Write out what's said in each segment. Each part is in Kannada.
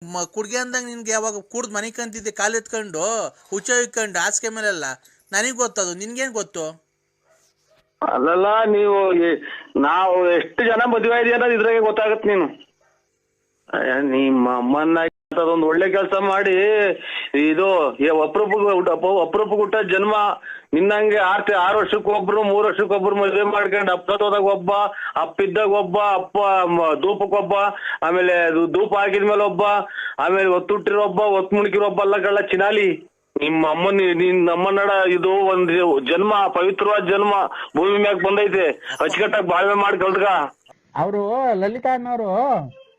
ಕುಡ್ಗೆ ಅಂದಾಗ ನಿನ್ಗೆ ಯಾವಾಗ ಕುಡ್ದು ಮನೆ ಕಂತಿದ್ದೆ ಕಾಲು ಎತ್ಕೊಂಡು ಹುಚ್ಚ ಇಕ್ಕೊಂಡು ಹಾಸಿಗೆ ಮೇಲೆಲ್ಲ ನನಗೆ ಗೊತ್ತದು, ನಿನ್ಗೇನು ಗೊತ್ತು? ಅಲ್ಲಲ್ಲ ನೀವು ನಾವು ಎಷ್ಟು ಜನ ಮದುವೆ ಇದೆಯಾ ಅನ್ನೋದು ಇದ್ರಾಗೆ ಗೊತ್ತಾಗತ್ತೆ. ನೀನು ನಿಮ್ಮ ಅಮ್ಮನ್ನ ಅದೊಂದು ಒಳ್ಳೆ ಕೆಲಸ ಮಾಡಿ ಇದು ಅಪರೂಪ ಹುಟ್ಟ ಜನ್ಮ. ನಿನ್ನಂಗೆ 6 ವರ್ಷಕ್ಕೊಬ್ರು 3 ವರ್ಷಕ್ಕೊಬ್ರು ಮದುವೆ ಮಾಡ್ಕೊಂಡು ಅಪ್ಪದಾಗ ಒಬ್ಬ, ಅಪ್ಪಿದ್ದಾಗ ಒಬ್ಬ, ಅಪ್ಪ ಧೂಪಕ್ಕೊಬ್ಬ, ಆಮೇಲೆ ಧೂಪ ಹಾಕಿದ್ಮೇಲೆ ಒಬ್ಬ, ಆಮೇಲೆ ಒತ್ತುಟ್ಟಿರೋ ಒಬ್ಬ, ಒತ್ತು ಮುಣಕಿರೋ ಒಬ್ಬ ಅಲ್ಲ ಕಳ್ಳ ಚಿನಾಲಿ. ನಿನ್ನ ಅಮ್ಮನಡ ಇದು ಒಂದು ಜನ್ಮ, ಪವಿತ್ರವಾದ ಜನ್ಮ ಭೂಮಿ ಮ್ಯಾಗ ಬಂದೈತೆ. ಅಚ್ಚುಕಟ್ಟಾಗಿ ಬಾಳ್ವೆ ಮಾಡಿ ಕಲ್ತ್ಕ. ಅವರು ಲಲಿತಾ ಅನ್ನೋರು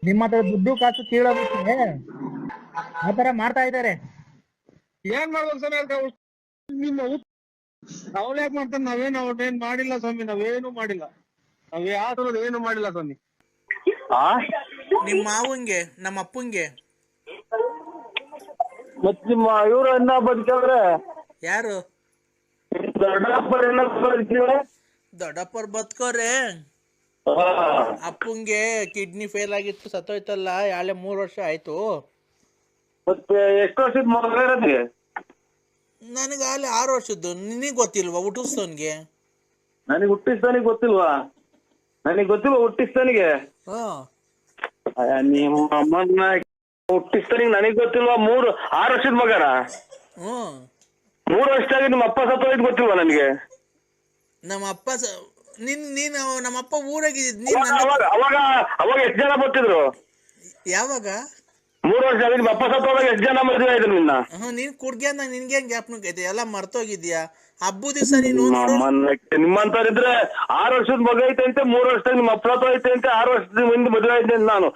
ನಿಮ್ಮ ಹತ್ರ ದುಡ್ಡು ಕಾಸು ಕೀಳೋದಕ್ಕೆ ಆತರ ಮಾಡ್ತಾ ಇದ್ದಾರೆ. ಏನ್ ಮಾಡ್ಬೇಕು ಸ್ವಾಮಿ? ನಿಮ್ಮ ಅವ್ರು ಯಾಕೆ ಮಾಡ್ತಾರೆ? ನಾವೇನ್ ಮಾಡಿಲ್ಲ ಸ್ವಾಮಿ, ನಾವೇನು ಮಾಡಿಲ್ಲ. ನಾವ್ ಯಾವ್ದು ಏನು ಮಾಡಿಲ್ಲ ಸ್ವಾಮಿ. ನಿಮ್ಮ ಮಾವಂಗೆ ನಮ್ಮ ಅಪ್ಪಂಗೆ ಮತ್ ನಿಮ್ಮ ಇವ್ರು ಅನ್ನ ಬದುಕಿದ್ರೆ ಯಾರು ದೊಡ್ಡಪ್ಪರ್ ಬದುಕೋರೆ. ಅಪ್ಪಂಗೆ ಕಿಡ್ನಿ ಫೇಲ್ ಆಗಿತ್ತು, ಸತ್ತೋಯ್ತಲ್ಲ, 3 ವರ್ಷ ಆಯ್ತು. ಮತ್ತೆ ಎಷ್ಟು ವರ್ಷದ ಮಗ ಇರೋದು? ನನಗೆ 6 ವರ್ಷದ್ದು. ನಿನಗೆ ಗೊತ್ತಿಲ್ವಾ ಹುಟ್ಟಿಸ್ತವನ್ಗೆ? ನನಗೆ ಹುಟ್ಟಿಸ್ತಾನಿಗೆ ಗೊತ್ತಿಲ್ವಾ? ನನಗೆ ಗೊತ್ತಿಲ್ವಾ ಹುಟ್ಟಿಸ್ತಾನಿಗೆ? ನಿಮ್ಮ ಅಮ್ಮನ ಹುಟ್ಟಿಸ್ತಾನಿಗೆ ನನಗೆ ಗೊತ್ತಿಲ್ವಾ? 6 ವರ್ಷದ ಮಗನ? 3 ವರ್ಷದಾಗ ನಿಮ್ಮ ಅಪ್ಪ ಸತ್ತೋಯ್ತು ಗೊತ್ತಿಲ್ವಾ ನನಗೆ? ನಮ್ಮ ಅಪ್ಪ ನೀನು ನಮ್ಮಪ್ಪ ಊರಾಗಿದ್ದ. ಅವಾಗ ಎಷ್ಟು ಜನ ಬರ್ತಿದ್ರು? ಯಾವಾಗ? 3 ವರ್ಷ ಆಗಿ ನಿಮ್ಮ ಅಪ್ಪ ಸತ್ತೋದಾಗ ಎಷ್ಟು ಜನ ಮದುವೆ ಆಯ್ತು ನಿನ್ನ? ನೀನ್ ಕುಡ್ಗೆ ಅಂದಾಗ ನಿನ್ಗೇನ್ ಜ್ಞಾಪನ ಐತೆ? ಎಲ್ಲ ಮರ್ತೋಗಿದ್ಯಾ? ಹಬ್ಬ ದಿವಸ ನೀನು ನಿಮ್ಮಂತವ್ರಿದ್ರೆ 6 ವರ್ಷದ ಮಗ ಐತೆ ಅಂತೆ, 3 ವರ್ಷದಾಗ ನಿಮ್ಮ ಅಪ್ಪ ಸತ್ತೋಯ್ತೆ ಅಂತೆ, 6 ವರ್ಷದ ಮುಂದೆ ಮದುವೆ ಐತೆ ಅಂತ ನಾನು.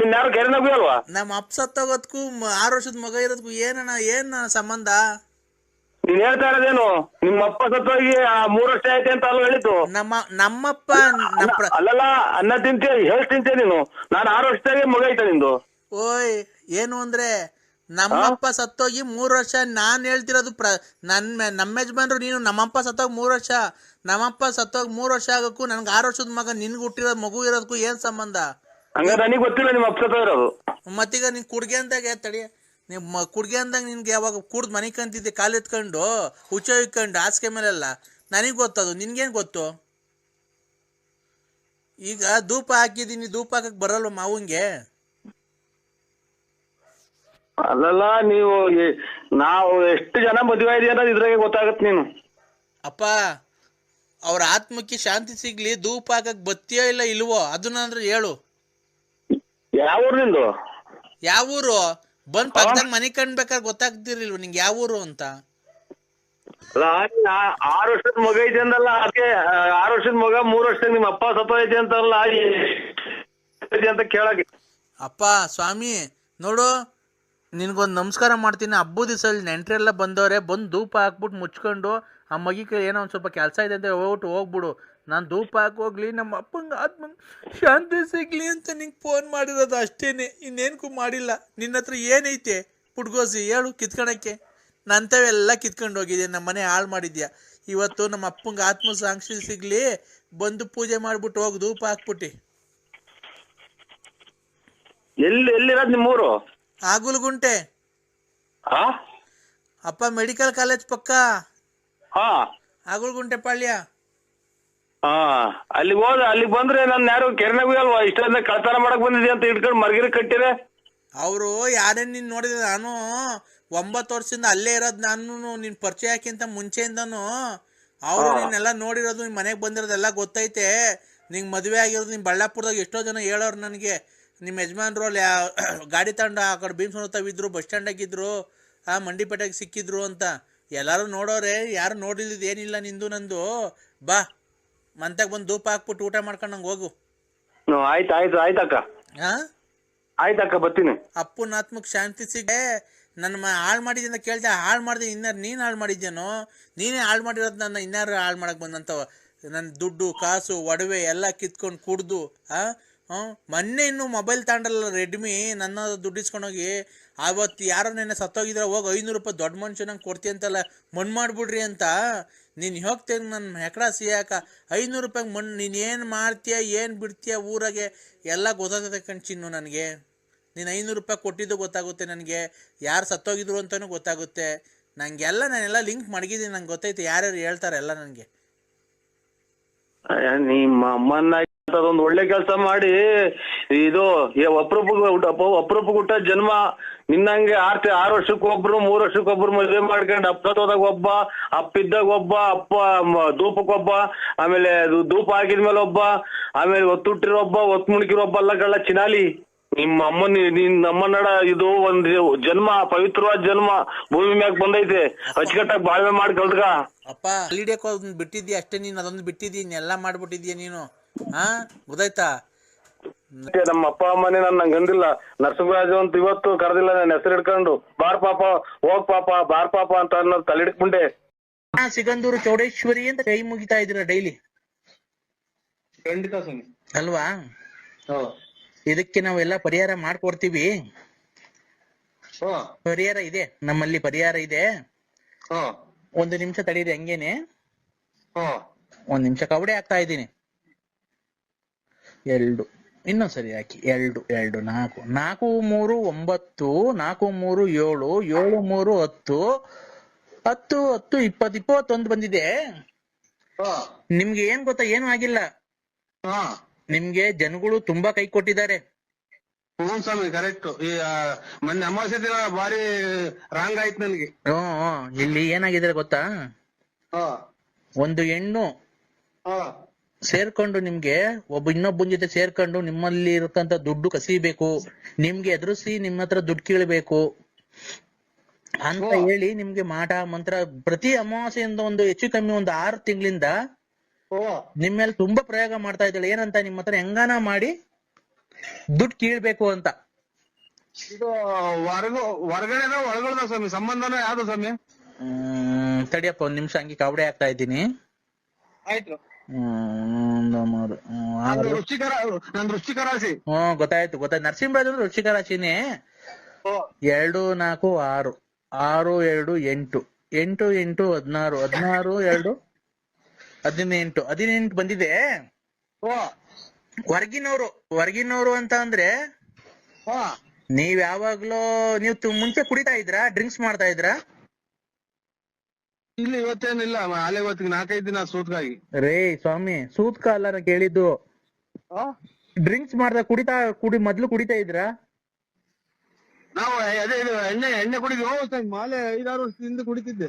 ನಿನ್ಯಾರು ಕೆರೆನಾಗೂ ಅಲ್ವಾ? ನಮ್ಮ ಅಪ್ಪ ಸತ್ತೋಗೋದಕ್ಕೂ 6 ವರ್ಷದ ಮಗ ಇರೋದಕ್ಕೂ ಏನ್ ಸಂಬಂಧ? ನೀನ್ ಹೇಳ್ತಾ ಇರೋದೇನು? ನಿಮ್ಮ ಅಪ್ಪ ಸತ್ತೋಗಿ 3 ವರ್ಷ ಐತೆ ಅಂತ ಅಲ್ವ ಹೇಳಿದ್ದು? ನಮ್ಮಪ್ಪ ಅಲ್ಲಲ್ಲ, ಅನ್ನ ತಿಂತೀಯ, ಹೇಳ್ ತಿಂತೀಯ ನೀನು. ನಾನು 6 ವರ್ಷದಾಗೆ ಮಗ ಐತೆ ನಿಂದು. ಓಯ್ ಏನು ಅಂದ್ರೆ ನಮ್ಮಪ್ಪ ಸತ್ತೋಗಿ 3 ವರ್ಷ. ನಾನ್ ಹೇಳ್ತಿರೋದು ನಮ್ಮ ಯಜಮಾನ್ರು. ನೀನು ನಮ್ಮಪ್ಪ ಸತ್ತೋಗಿ 3 ವರ್ಷ, ನಮ್ಮಪ್ಪ ಸತ್ತೋಗಿ 3 ವರ್ಷ ಆಗಕ್ಕೂ ನನ್ಗೆ 6 ವರ್ಷದ ಮಗ ನಿನ್ಗೆ ಹುಟ್ಟಿರೋದು ಮಗು ಇರೋದಕ್ಕೂ ಏನ್ ಸಂಬಂಧ? ಹಂಗ ನನಗೆ ಗೊತ್ತಿಲ್ಲ ನಿಮ್ಮ ಅಪ್ಪ ಸತ್ತೋಗಿರೋದು. ಮತ್ತೀಗ ನೀನ್ ಕುಡ್ಗೆ ಅಂದಾಗ ತಡಿ, ನೀವು ಕುಡ್ಗೆ ಅಂದಾಗ ನಿನ್ಗೆ ಯಾವಾಗ ಕುಡ್ದು ಮನೆ ಕಂತಿದ್ದೆ ಕಾಲು ಎತ್ಕೊಂಡು ಹುಚ್ಚ ಇಕ್ಕೊಂಡು ಹಾಸಿಗೆ ಮೇಲೆಲ್ಲ ನನಗೆ ಗೊತ್ತದು, ನಿನ್ಗೇನು ಗೊತ್ತು? ಈಗ ಧೂಪ ಹಾಕಿದೀನಿ, ಧೂಪ ಹಾಕಕ್ ಬರಲ್ವ ಮಾವಂಗೆ? ಅಲ್ಲಲ್ಲ, ನಾವು ಎಷ್ಟು ಜನ ಮದುವೆ ಇದೆಯಾ ಅನ್ನೋದು ಇದ್ರಾಗೆ ಗೊತ್ತಾಗತ್ತೆ. ನೀನು ಅಪ್ಪ ಅವ್ರ ಆತ್ಮಕ್ಕೆ ಶಾಂತಿ ಸಿಗ್ಲಿ, ಧೂಪ ಹಾಕಕ್ ಬತ್ತೀಯೋ ಇಲ್ಲ ಇಲ್ವೋ ಅದನ್ನ ಹೇಳು. ಯಾವ ಊರು ನಿಂದು? ಯಾವ ಊರು? ಬಂದ್ ಪಕ್ಕದಾಗ ಮನೆ ಕಂಡ್ಬೇಕಾದ್ರೆ ಗೊತ್ತಾಗ್ತಿರ್ಲಿಲ್ವ ನಿಂಗೆ ಯಾವ ಊರು ಅಂತ? 6 ವರ್ಷದ ಮಗ ಐತೆ ಅಂದಲ್ಲ, ಅದಕ್ಕೆ 6 ವರ್ಷದ ಮಗ 3 ವರ್ಷದಾಗ ನಿಮ್ಮ ಅಪ್ಪ ಸತ್ತೋಯ್ತೆ ಅಂತಲ್ಲ ಅಂತ ಕೇಳಕ್ಕೆ. ಅಪ್ಪ ಸ್ವಾಮಿ ನೋಡು, ನಿನ್ಗೊಂದು ನಮಸ್ಕಾರ ಮಾಡ್ತೀನಿ. ಹಬ್ಬದ ದಿವಸ ನೆಂಟ್ರೆಲ್ಲ ಬಂದವ್ರೆ, ಬಂದು ಧೂಪ ಹಾಕ್ಬಿಟ್ಟು ಮುಚ್ಕೊಂಡು ಆ ಮಗಿಗೆ ಏನೋ ಒಂದು ಸ್ವಲ್ಪ ಕೆಲಸ ಇದೆ ಅಂತ ಹೋಗ್ಬಿಡು. ನಾನು ಧೂಪ ಹಾಕೋಗ್ಲಿ, ನಮ್ಮ ಅಪ್ಪಂಗೆ ಆತ್ಮ ಶಾಂತಿ ಸಿಗ್ಲಿ ಅಂತ ನಿಂಗೆ ಫೋನ್ ಮಾಡಿರೋದು ಅಷ್ಟೇನೆ, ಇನ್ನೇನಕ್ಕೂ ಮಾಡಿಲ್ಲ. ನಿನ್ನ ಹತ್ರ ಏನೈತೆ ಪುಟ್ಗೋಸಿ ಹೇಳು ಕಿತ್ಕೊಳಕ್ಕೆ? ನಂತವೆಲ್ಲ ಕಿತ್ಕೊಂಡು ಹೋಗಿದ್ಯಾ, ನಮ್ಮ ಮನೆ ಹಾಳು ಮಾಡಿದ್ಯಾ. ಇವತ್ತು ನಮ್ಮ ಅಪ್ಪಂಗೆ ಆತ್ಮ ಸಾಕ್ಷಿ ಸಿಗ್ಲಿ, ಬಂದು ಪೂಜೆ ಮಾಡ್ಬಿಟ್ಟು ಹೋಗಿ ಧೂಪ ಹಾಕ್ಬಿಟ್ಟು. ಎಲ್ಲಿರೋದು ನಿಮ್ಮೂರು? ಆಗುಲ್ಗುಂಟೆ ಅಪ್ಪ, ಮೆಡಿಕಲ್ ಕಾಲೇಜ್ ಪಕ್ಕ. ಆಗುಲ್ಗುಂಟೆ ಪಾಳ್ಯ. ಅಲ್ಲಿಗೆ ಬಂದ್ರೆ ನಾನು ಯಾರು ಕೆರೆನಾಗೂ ಅಲ್ವಾ? ಇಷ್ಟೊಂದ ಕಳ್ತನ ಮಾಡಕ್ ಬಂದಿದ್ಯಾ ಅಂತ ಇಟ್ಕೊಂಡು ಮರ್ಗಿರಿ ಕಟ್ಟಿದೆ. ಅವರು ಯಾರೇನು ನೀನು ನೋಡಿದ್ರೆ, ನಾನು 9 ವರ್ಷದಿಂದ ಅಲ್ಲೇ ಇರೋದು. ನಾನು ನಿನ್ನ ಪರಿಚಯ ಹಾಕಿಂತ ಮುಂಚೆಯಿಂದನು ಅವರು ನಿನ್ನೆಲ್ಲ ನೋಡಿರೋದು, ನಿಮ್ಮ ಮನೆಗೆ ಬಂದಿರೋದೆಲ್ಲ ಗೊತ್ತೈತೆ. ನಿಂಗೆ ಮದುವೆ ಆಗಿರೋದು ನಿಮ್ಮ ಬಳ್ಳಾಪುರದಾಗ ಎಷ್ಟೋ ಜನ ಹೇಳೋರು ನನಗೆ. ನಿಮ್ಮ ಯಜಮಾನ್ರು ಅಲ್ಲಿ ಗಾಡಿ ತಗೊಂಡು ಆ ಕಡೆ ಭೀಮಸೋತಾವಿದ್ರು, ಬಸ್ ಸ್ಟ್ಯಾಂಡಾಗಿದ್ರು, ಮಂಡಿಪೇಟೆಗೆ ಸಿಕ್ಕಿದ್ರು ಅಂತ ಎಲ್ಲರೂ ನೋಡೋರೆ. ಯಾರು ನೋಡಿದ್ದು ಏನಿಲ್ಲ ನಿಂದು ನಂದು. ಬಾ ಮಂತಾಗ ಬಂದು ಧೂಪ ಹಾಕ್ಬಿಟ್ಟು ಊಟ ಮಾಡ್ಕೊಂಡು ನಂಗೆ ಹೋಗು. ಆಯ್ತಕ್ಕ, ಆಯ್ತಕ್ಕ ಬರ್ತೀನಿ. ಅಪ್ಪನ ಆತ್ಮಕ್ಕೆ ಶಾಂತಿ ಸಿಗೇ. ನನ್ನ ಹಾಳು ಮಾಡಿದ್ದೆ ಅಂತ ಕೇಳ್ದೆ, ಹಾಳು ಮಾಡಿದೆ ಇನ್ನಾರು ನೀನು ಹಾಳು ಮಾಡಿದ್ಯೇನೋ? ನೀನೇ ಹಾಳು ಮಾಡಿರೋದು ನನ್ನ, ಇನ್ನಾರು ಹಾಳು ಮಾಡಕ್ಕೆ ಬಂದಂತವ. ನನ್ನ ದುಡ್ಡು ಕಾಸು ಒಡವೆ ಎಲ್ಲ ಕಿತ್ಕೊಂಡು ಕುಡ್ದು ಮೊನ್ನೆ ಇನ್ನು ಮೊಬೈಲ್ ತಗೊಂಡಲ್ಲ ರೆಡ್ಮಿ, ನನ್ನ ದುಡ್ಡು ಇಸ್ಕೊಂಡೋಗಿ. ಆವತ್ತು ಯಾರೋ ನೆನ್ನೆ ಸತ್ತೋಗಿದ್ರೆ ಹೋಗಿ 500 ರೂಪಾಯಿ ದೊಡ್ಡ ಮನುಷ್ಯನಂಗೆ ಕೊಡ್ತೀಯ ಅಂತಲ್ಲ, ಮಣ್ಣು ಮಾಡಿಬಿಡ್ರಿ ಅಂತ. ನೀನು ಹೋಗ್ತೇನೆ ನನ್ನ ಹೆಕ್ಡ ಸಿಯಾಕ 500 ರೂಪಾಯಿಗೆ ಮಣ್ಣು. ನೀನು ಏನು ಮಾಡ್ತೀಯ ಏನು ಬಿಡ್ತೀಯ ಊರಾಗೆ ಎಲ್ಲ ಗೊತ್ತಾಗ್ತದೆ ಕಣ್ಚಿನ್ನು ನನಗೆ. ನೀನು 500 ರೂಪಾಯಿ ಕೊಟ್ಟಿದ್ದು ಗೊತ್ತಾಗುತ್ತೆ ನನಗೆ, ಯಾರು ಸತ್ತೋಗಿದ್ರು ಅಂತಲೂ ಗೊತ್ತಾಗುತ್ತೆ ನನಗೆಲ್ಲ. ನಾನೆಲ್ಲ ಲಿಂಕ್ ಮಡಗಿದ್ದೀನಿ, ನಂಗೆ ಗೊತ್ತೈತೆ ಯಾರ್ಯಾರು ಹೇಳ್ತಾರೆ ಎಲ್ಲ ನನಗೆ. ನಿಮ್ಮ ಅಮ್ಮನ್ನ ಒಂದು ಒಳ್ಳೆ ಕೆಲಸ ಮಾಡಿ ಇದು ಅಪರೂಪ ಹುಟ್ಟ ಜನ್ಮ. ನಿನ್ನಂಗೆ 6 ವರ್ಷಕ್ಕೊಬ್ರು 3 ವರ್ಷಕ್ಕೊಬ್ರು ಮದುವೆ ಮಾಡ್ಕೊಂಡು ಅಪ್ಪದಾಗ ಒಬ್ಬ, ಅಪ್ಪಿದ್ದಾಗ ಒಬ್ಬ, ಅಪ್ಪ ಧೂಪಕ್ಕೊಬ್ಬ, ಆಮೇಲೆ ಧೂಪ ಹಾಕಿದ್ಮೇಲೆ ಒಬ್ಬ, ಆಮೇಲೆ ಒತ್ತುಟ್ಟಿರೋ ಒಬ್ಬ, ಒತ್ತು ಮುಣಕಿರೋ ಒಬ್ಬ ಅಲ್ಲ ಕಳ್ಳ ಚಿನಾಲಿ. ನಿನ್ನ ಅಮ್ಮನಡ ಇದು ಒಂದು ಜನ್ಮ, ಪವಿತ್ರವಾದ ಜನ್ಮ ಭೂಮಿ ಮ್ಯಾಗ ಬಂದೈತೆ. ಅಚ್ಚುಕಟ್ಟಾಗಿ ಬಾಳ್ವೆ ಮಾಡಿ ಕಲ್ತ್ಕ. ಅಪ್ಪ ಹಲಿಡೇಕ್ ಬಿಟ್ಟಿದ್ಯಾ ಅಷ್ಟೇ, ನೀನು ಅದೊಂದು ಬಿಟ್ಟಿದ್ದೀನಿ, ಎಲ್ಲ ಮಾಡ್ಬಿಟ್ಟಿದ್ಯಾ ನೀನು. ಹಾ ಗೊತ್ತಾಯ್ತಾ? ನಮ್ಮ ಅಪ್ಪ ಅಮ್ಮನೇ ನಂಗೆ ಅಂದಿಲ್ಲ, ನರಸಿಂಹರಾಜು ಅಂತ ಇವತ್ತು ಕರೆದಿಲ್ಲ ನನ್ನ ಹೆಸರು ಹಿಡ್ಕೊಂಡು. ಬಾರ್ ಪಾಪ ಹೋಗ್ ಪಾಪ ಬಾರ್ ಪಾಪ ಅಂತ ಅನ್ನೋದು ತಲೆ ಹಿಡ್ಕೊಂಡೆ. ಸಿಗಂದೂರು ಚೌಡೇಶ್ವರಿ ಅಂತ ಕೈ ಮುಗಿತಾ ಇದ್ದೀರಾ ಡೈಲಿ, ಖಂಡಿತ ಸ್ವಾಮಿ ಅಲ್ವಾ? ಇದಕ್ಕೆ ನಾವೆಲ್ಲ ಪರಿಹಾರ ಮಾಡ್ಕೊಡ್ತೀವಿ. ಪರಿಹಾರ ಇದೆ ನಮ್ಮಲ್ಲಿ, ಪರಿಹಾರ ಇದೆ. 1 ನಿಮಿಷ ತಡೀರಿ ಹಂಗೇನೆ, 1 ನಿಮಿಷ ಕವಡೆ ಹಾಕ್ತಾ ಇದ್ದೀನಿ. 2 ಇನ್ನೊಂದ್ಸರಿ ಹಾಕಿ, 2 2 4 4 3 9 4 3 7 7 3 10 10 10 20 21 ಬಂದಿದೆ. ನಿಮ್ಗೆ ಏನ್ ಗೊತ್ತಾ, ಏನು ಆಗಿಲ್ಲ. ನಿಮ್ಗೆ ಜನಗಳು ತುಂಬಾ ಕೈ ಕೊಟ್ಟಿದ್ದಾರೆ. ಸ್ವಾಮಿ ಕರೆಕ್ಟ್. ಈ ಮೊನ್ನೆ ಅಮಾವಾಸ್ಯೆ ದಿನ ಬಾರಿ ರಾಂಗ್ ಆಯ್ತು ನನ್ಗೆ. ಇಲ್ಲಿ ಏನಾಗಿದೆ ಗೊತ್ತಾ, ಒಂದು ಹೆಣ್ಣು ಸೇರ್ಕೊಂಡು ನಿಮ್ಗೆ ಇನ್ನೊಬ್ಬನ ಜೊತೆ ಸೇರ್ಕೊಂಡು ನಿಮ್ಮಲ್ಲಿ ಇರತಂತ ದುಡ್ಡು ಕಸಿಬೇಕು, ನಿಮ್ಗೆ ಎದುರಿಸಿ ನಿಮ್ಮ ಹತ್ರ ದುಡ್ಡು ಕೀಳ್ಬೇಕು ಅಂತ ಹೇಳಿ ನಿಮ್ಗೆ ಮಾಟ ಮಂತ್ರ ಪ್ರತಿ ಅಮಾವಾಸ್ಯೆಯಿಂದ ಒಂದು ಹೆಚ್ಚು ಕಮ್ಮಿ ಒಂದು 6 ತಿಂಗಳಿಂದ ನಿಮ್ ಮೇಲೆ ತುಂಬಾ ಪ್ರಯೋಗ ಮಾಡ್ತಾ ಇದ್ದಾಳೆ. ಏನಂತ, ನಿಮ್ಮ ಹತ್ರ ಹೆಂಗಾನ ಮಾಡಿ ದುಡ್ಡು ಕೀಳ್ಬೇಕು ಅಂತ. ಇದು ಹೊರಗಡೆ ಒಳಗಡೆ ಸ್ವಾಮಿ, ಸಂಬಂಧನ ಯಾವ್ದು ಸ್ವಾಮಿ? ತಡಿಯಪ್ಪ 1 ನಿಮಿಷ ಹಂಗೆ ಕವಡೆ ಹಾಕ್ತಾ ಇದ್ದೀನಿ. ಆಯ್ತು. ವೃಶ್ಚಿಕ ರಾಶಿ. ಗೊತ್ತಾಯ್ತು ನರಸಿಂಹರಾಜ್ ಅಂದ್ರೆ ವೃಶ್ಚಿಕ ರಾಶಿನೇ. 2 4 6 6 2 8 8 8 16 16 2 18 ಬಂದಿದೆ. ಹೊರಗಿನವರು ಅಂತ ಅಂದ್ರೆ ನೀವ್ ಯಾವಾಗ್ಲೂ ಮುಂಚೆ ಕುಡಿತಾ ಇದ್ರಾ, ಡ್ರಿಂಕ್ಸ್ ಮಾಡ್ತಾ ಇದ್ರಾ? ಇಲ್ಲಿ ಇವತ್ತೇನಿಲ್ಲ, ಅಲ್ಲೇ ಇವತ್ತಿಗೆ 4-5 ದಿನ ಸೂತ್ಕಾಗಿ. ರೇ ಸ್ವಾಮಿ, ಸೂತ್ಕ ಅಲ್ಲ ನಾ ಕೇಳಿದ್ದು. ಡ್ರಿಂಕ್ಸ್ ಮಾಡ್ದ ಮೊದ್ಲು ಕುಡಿತಾ ಇದ್ರಾ? ನಾವು ಅದೇ ಇದು ಎಣ್ಣೆ ಕುಡಿದ್ವಿ. ಮಾಲೆ 5-6 ವರ್ಷದಿಂದ ಕುಡಿತಿದ್ದೆ.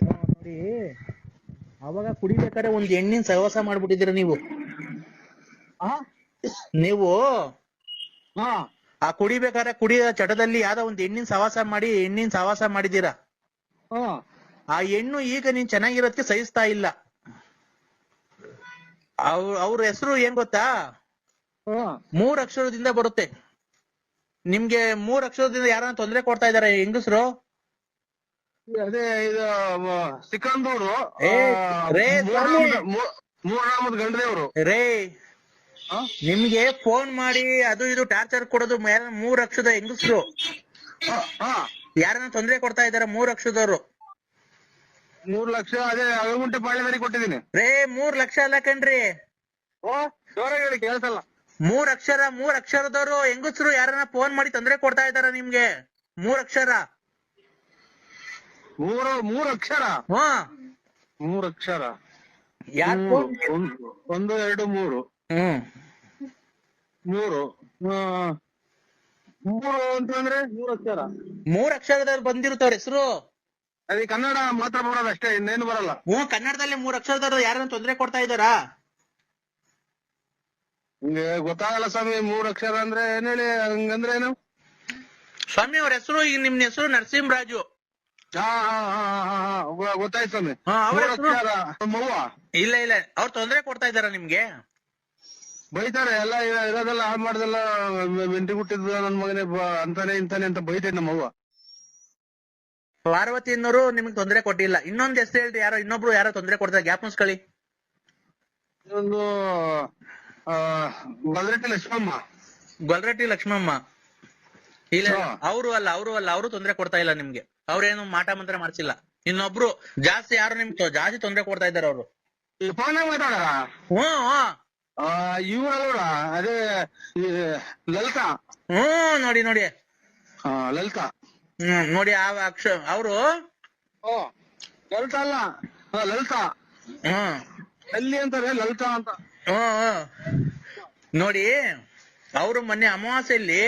ಅವಾಗ ಕುಡಿಬೇಕಾದ್ರೆ ಒಂದ್ ಎಣ್ಣಿನ ಸಹವಾಸ ಮಾಡ್ಬಿಟ್ಟಿದ್ದೀರ ನೀವು. ಆ ಕುಡಿಬೇಕಾದ್ರೆ ಕುಡಿಯೋ ಚಟದಲ್ಲಿ ಯಾವ್ದೋ ಒಂದ್ ಎಣ್ಣಿನ ಸಹವಾಸ ಮಾಡಿದೀರಾ. ಆ ಹೆಣ್ಣು ಈಗ ನೀನ್ ಚೆನ್ನಾಗಿರೋದಕ್ಕೆ ಸಹಿಸ್ತಾ ಇಲ್ಲ. ಅವ್ರ ಹೆಸರು ಏನ್ ಗೊತ್ತಾ, 3 ಅಕ್ಷರದಿಂದ ಬರುತ್ತೆ. ನಿಮ್ಗೆ 3 ಅಕ್ಷರದಿಂದ ಯಾರನ್ನ ತೊಂದರೆ ಕೊಡ್ತಾ ಇದಾರೆ ಹೆಂಗಸ್ರು? ಅದೇ ಇದು ಸಿಕಂದೂರು ಮೂರಾಮದ ಗಂಡದೇವ್ರು. ನಿಮ್ಗೆ ಫೋನ್ ಮಾಡಿ ಅದು ಇದು ಟಾರ್ಚರ್ ಕೊಡೋದು 3 ಅಕ್ಷರದ ಹೆಂಗಸ್ರು ಯಾರನ್ನ ತೊಂದರೆ ಕೊಡ್ತಾ ಇದಾರೆ. 3 ಅಕ್ಷರದವ್ರು. 3 ಲಕ್ಷ ಅದೇ ಅಳಗುಂಟೆ ಪಾಳ್ಯದಲ್ಲಿ ಕೊಟ್ಟಿದ್ದೀನಿ. 3 ಲಕ್ಷ ಅಲ್ಲ ಕಣ್ರಿ, ಜೋರಾಗಿ ಕೇಳ್ಸಲ್ಲ. 3 ಅಕ್ಷರದವ್ರು ಹೆಂಗಸ್ರು ಯಾರನ್ನ ಫೋನ್ ಮಾಡಿ ತೊಂದರೆ ಕೊಡ್ತಾ ಇದಾರ ನಿಮ್ಗೆ. 3 ಅಕ್ಷರ. 3 ಅಕ್ಷರ. 3 ಅಕ್ಷರ. 1 2 3 3 ಅಂತಂದ್ರೆ 3 ಅಕ್ಷರ. 3 ಅಕ್ಷರದವ್ರು ಬಂದಿರುತ್ತವ್ರ ಹೆಸರು. ಅದೇ ಕನ್ನಡ ಮಾತ್ರ ಬರೋದು ಅಷ್ಟೇ, ಇನ್ನೇನು ಬರಲ್ಲ. ಕನ್ನಡದಲ್ಲಿ 3 ಅಕ್ಷರದವ್ರು ಯಾರನ್ನ ತೊಂದರೆ ಕೊಡ್ತಾ ಇದಾರಾ? ನಿಮ್ಗೆ ಗೊತ್ತಾಗಲ್ಲ ಸ್ವಾಮಿ. 3 ಅಕ್ಷರ ಅಂದ್ರೆ ಏನ್ ಹೇಳಿ, ಹಂಗಂದ್ರೆ ಏನು ಸ್ವಾಮಿ? ಅವ್ರ ಹೆಸರು, ಈಗ ನಿಮ್ ಹೆಸರು ನರಸಿಂಹರಾಜು. ಗೊತ್ತಾಯ್ತು ಸ್ವಾಮಿ. ಇಲ್ಲ ಅವ್ರು ತೊಂದರೆ ಕೊಡ್ತಾ ಇದಾರ ನಿಮ್ಗೆ? ಬೈತಾರೆ, ಎಲ್ಲ ಇರೋದೆಲ್ಲ ಹಾಳು ಮಾಡ್ದೆಲ್ಲ ಮೆಂಟಿ ಹುಟ್ಟಿದ ನನ್ ಮಗನೇ ಅಂತಾನೆ ಇಂತಾನೆ ಅಂತ ಬೈತೈತೆ ನಮ್ಮವ್ವ. ಪಾರ್ವತಿ ಅನ್ನೋರು ನಿಮ್ಗೆ ತೊಂದರೆ ಕೊಟ್ಟಿಲ್ಲ. ಇನ್ನೊಂದ್ ಹೆಸರು ಹೇಳ್ರಿ, ಇನ್ನೊಬ್ರು ಯಾರೋ ತೊಂದರೆ ಕೊಡ್ತಾರೆ, ಜ್ಞಾಪನಿಸ್ಕೊಳ್ಳಿ. ಇನ್ನೊಂದು ಗೊಲ್ರಟ್ಟಿ ಲಕ್ಷ್ಮಮ್ಮ. ಇಲ್ಲ ಅವರು ತೊಂದರೆ ಕೊಡ್ತಾ ಇಲ್ಲ ನಿಮ್ಗೆ. ಅವ್ರೇನು ಮಾಟ ಮಂತ್ರ ಮಾಡ್ಸಿಲ್ಲ. ಇನ್ನೊಬ್ರು ಜಾಸ್ತಿ ಯಾರು ನಿಮ್ಗೆ ಜಾಸ್ತಿ ತೊಂದರೆ ಕೊಡ್ತಾ ಇದಾರೆ ಅವರು. ಇವ್ರ ಅದೇ ಲಲಿತಾ. ನೋಡಿ ಲಲಿತಾ. ನೋಡಿ ಆ ಅವರು ಓ ಲಲಿತಾ ಅಲ್ಲ, ಲಲಿತಾ ಎಲ್ಲಿ ಅಂತಾರೆ ಲಲಿತಾ ಅಂತ. ನೋಡಿ ಅವರು ಮೊನ್ನೆ ಅಮಾವಾಸ್ಯೆಯಲ್ಲಿ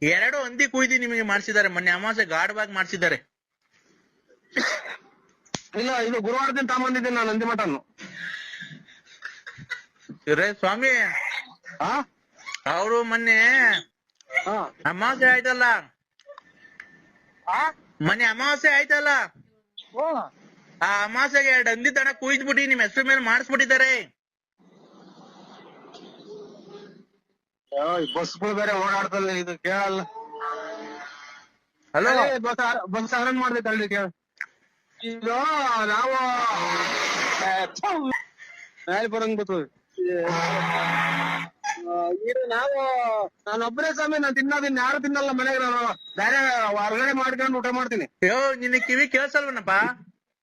2 ಹಂದಿ ಕುಯ್ದು ನಿಮಗೆ ಮಾಡಿಸಿದ್ದಾರೆ. ಮೊನ್ನೆ ಅಮಾವಾಸ್ಯೆ ಗಾಢವಾಗಿ ಮಾಡಿಸಿದ್ದಾರೆ. ಇಲ್ಲ, ಇದು ಗುರುವಾರ ದಿನ ತಗೊಂಬಂದಿದ್ದೀನಿ ನಾನು ನಂದಿ ಮಟನ್ನು. ರೇ ಸ್ವಾಮಿ, ಅವರು ಮೊನ್ನೆ ಅಮಾವಾಸ್ಯೆ ಆಯ್ತಲ್ಲ, ಮೊನ್ನೆ ಅಮಾವಾಸ್ಯೆ ಆಯ್ತಲ್ಲ, ಆ ಅಮಾವಾಸ್ಯೆಗೆ 2 ಹಂದಿ ದನ ಕುಯ್ದ್ಬಿಟ್ಟು ನಿಮ್ ಹೆಸರು ಮೇಲೆ ಮಾಡಿಸ್ಬಿಟ್ಟಿದ್ದಾರೆ. ಬಸ್ಗಳು ಬೇರೆ ಓಡಾಡ್ತಲ್ಲ, ಇದು ಕೇಳಲ್ಲ. ಹಲೋ, ಬಸ್ ಅರೇಂಜ್ ಮಾಡ್ಬೇಕು ಅಲ್ರಿ ಕೇಳ. ಇದು ನಾವು ಮೇಲೆ ಬರಂಗ್ ಬರ್ತದೆ. ಇದು ನಾನೊಬ್ಬರೇ ಸ್ವಾಮಿ, ನಾನು ತಿನ್ನೋದಿನ್ನ ಯಾರು ತಿನ್ನಲ್ಲ ಮನೆಗೆ. ನಾನು ಬೇರೆ ಹೊರಗಡೆ ಮಾಡ್ಕೊಂಡು ಊಟ ಮಾಡ್ತೀನಿ. ಅಯ್ಯೋ ನಿನ್ನ ಕಿವಿ ಕೇಳ್ಸಲ್ವನಪ್ಪ?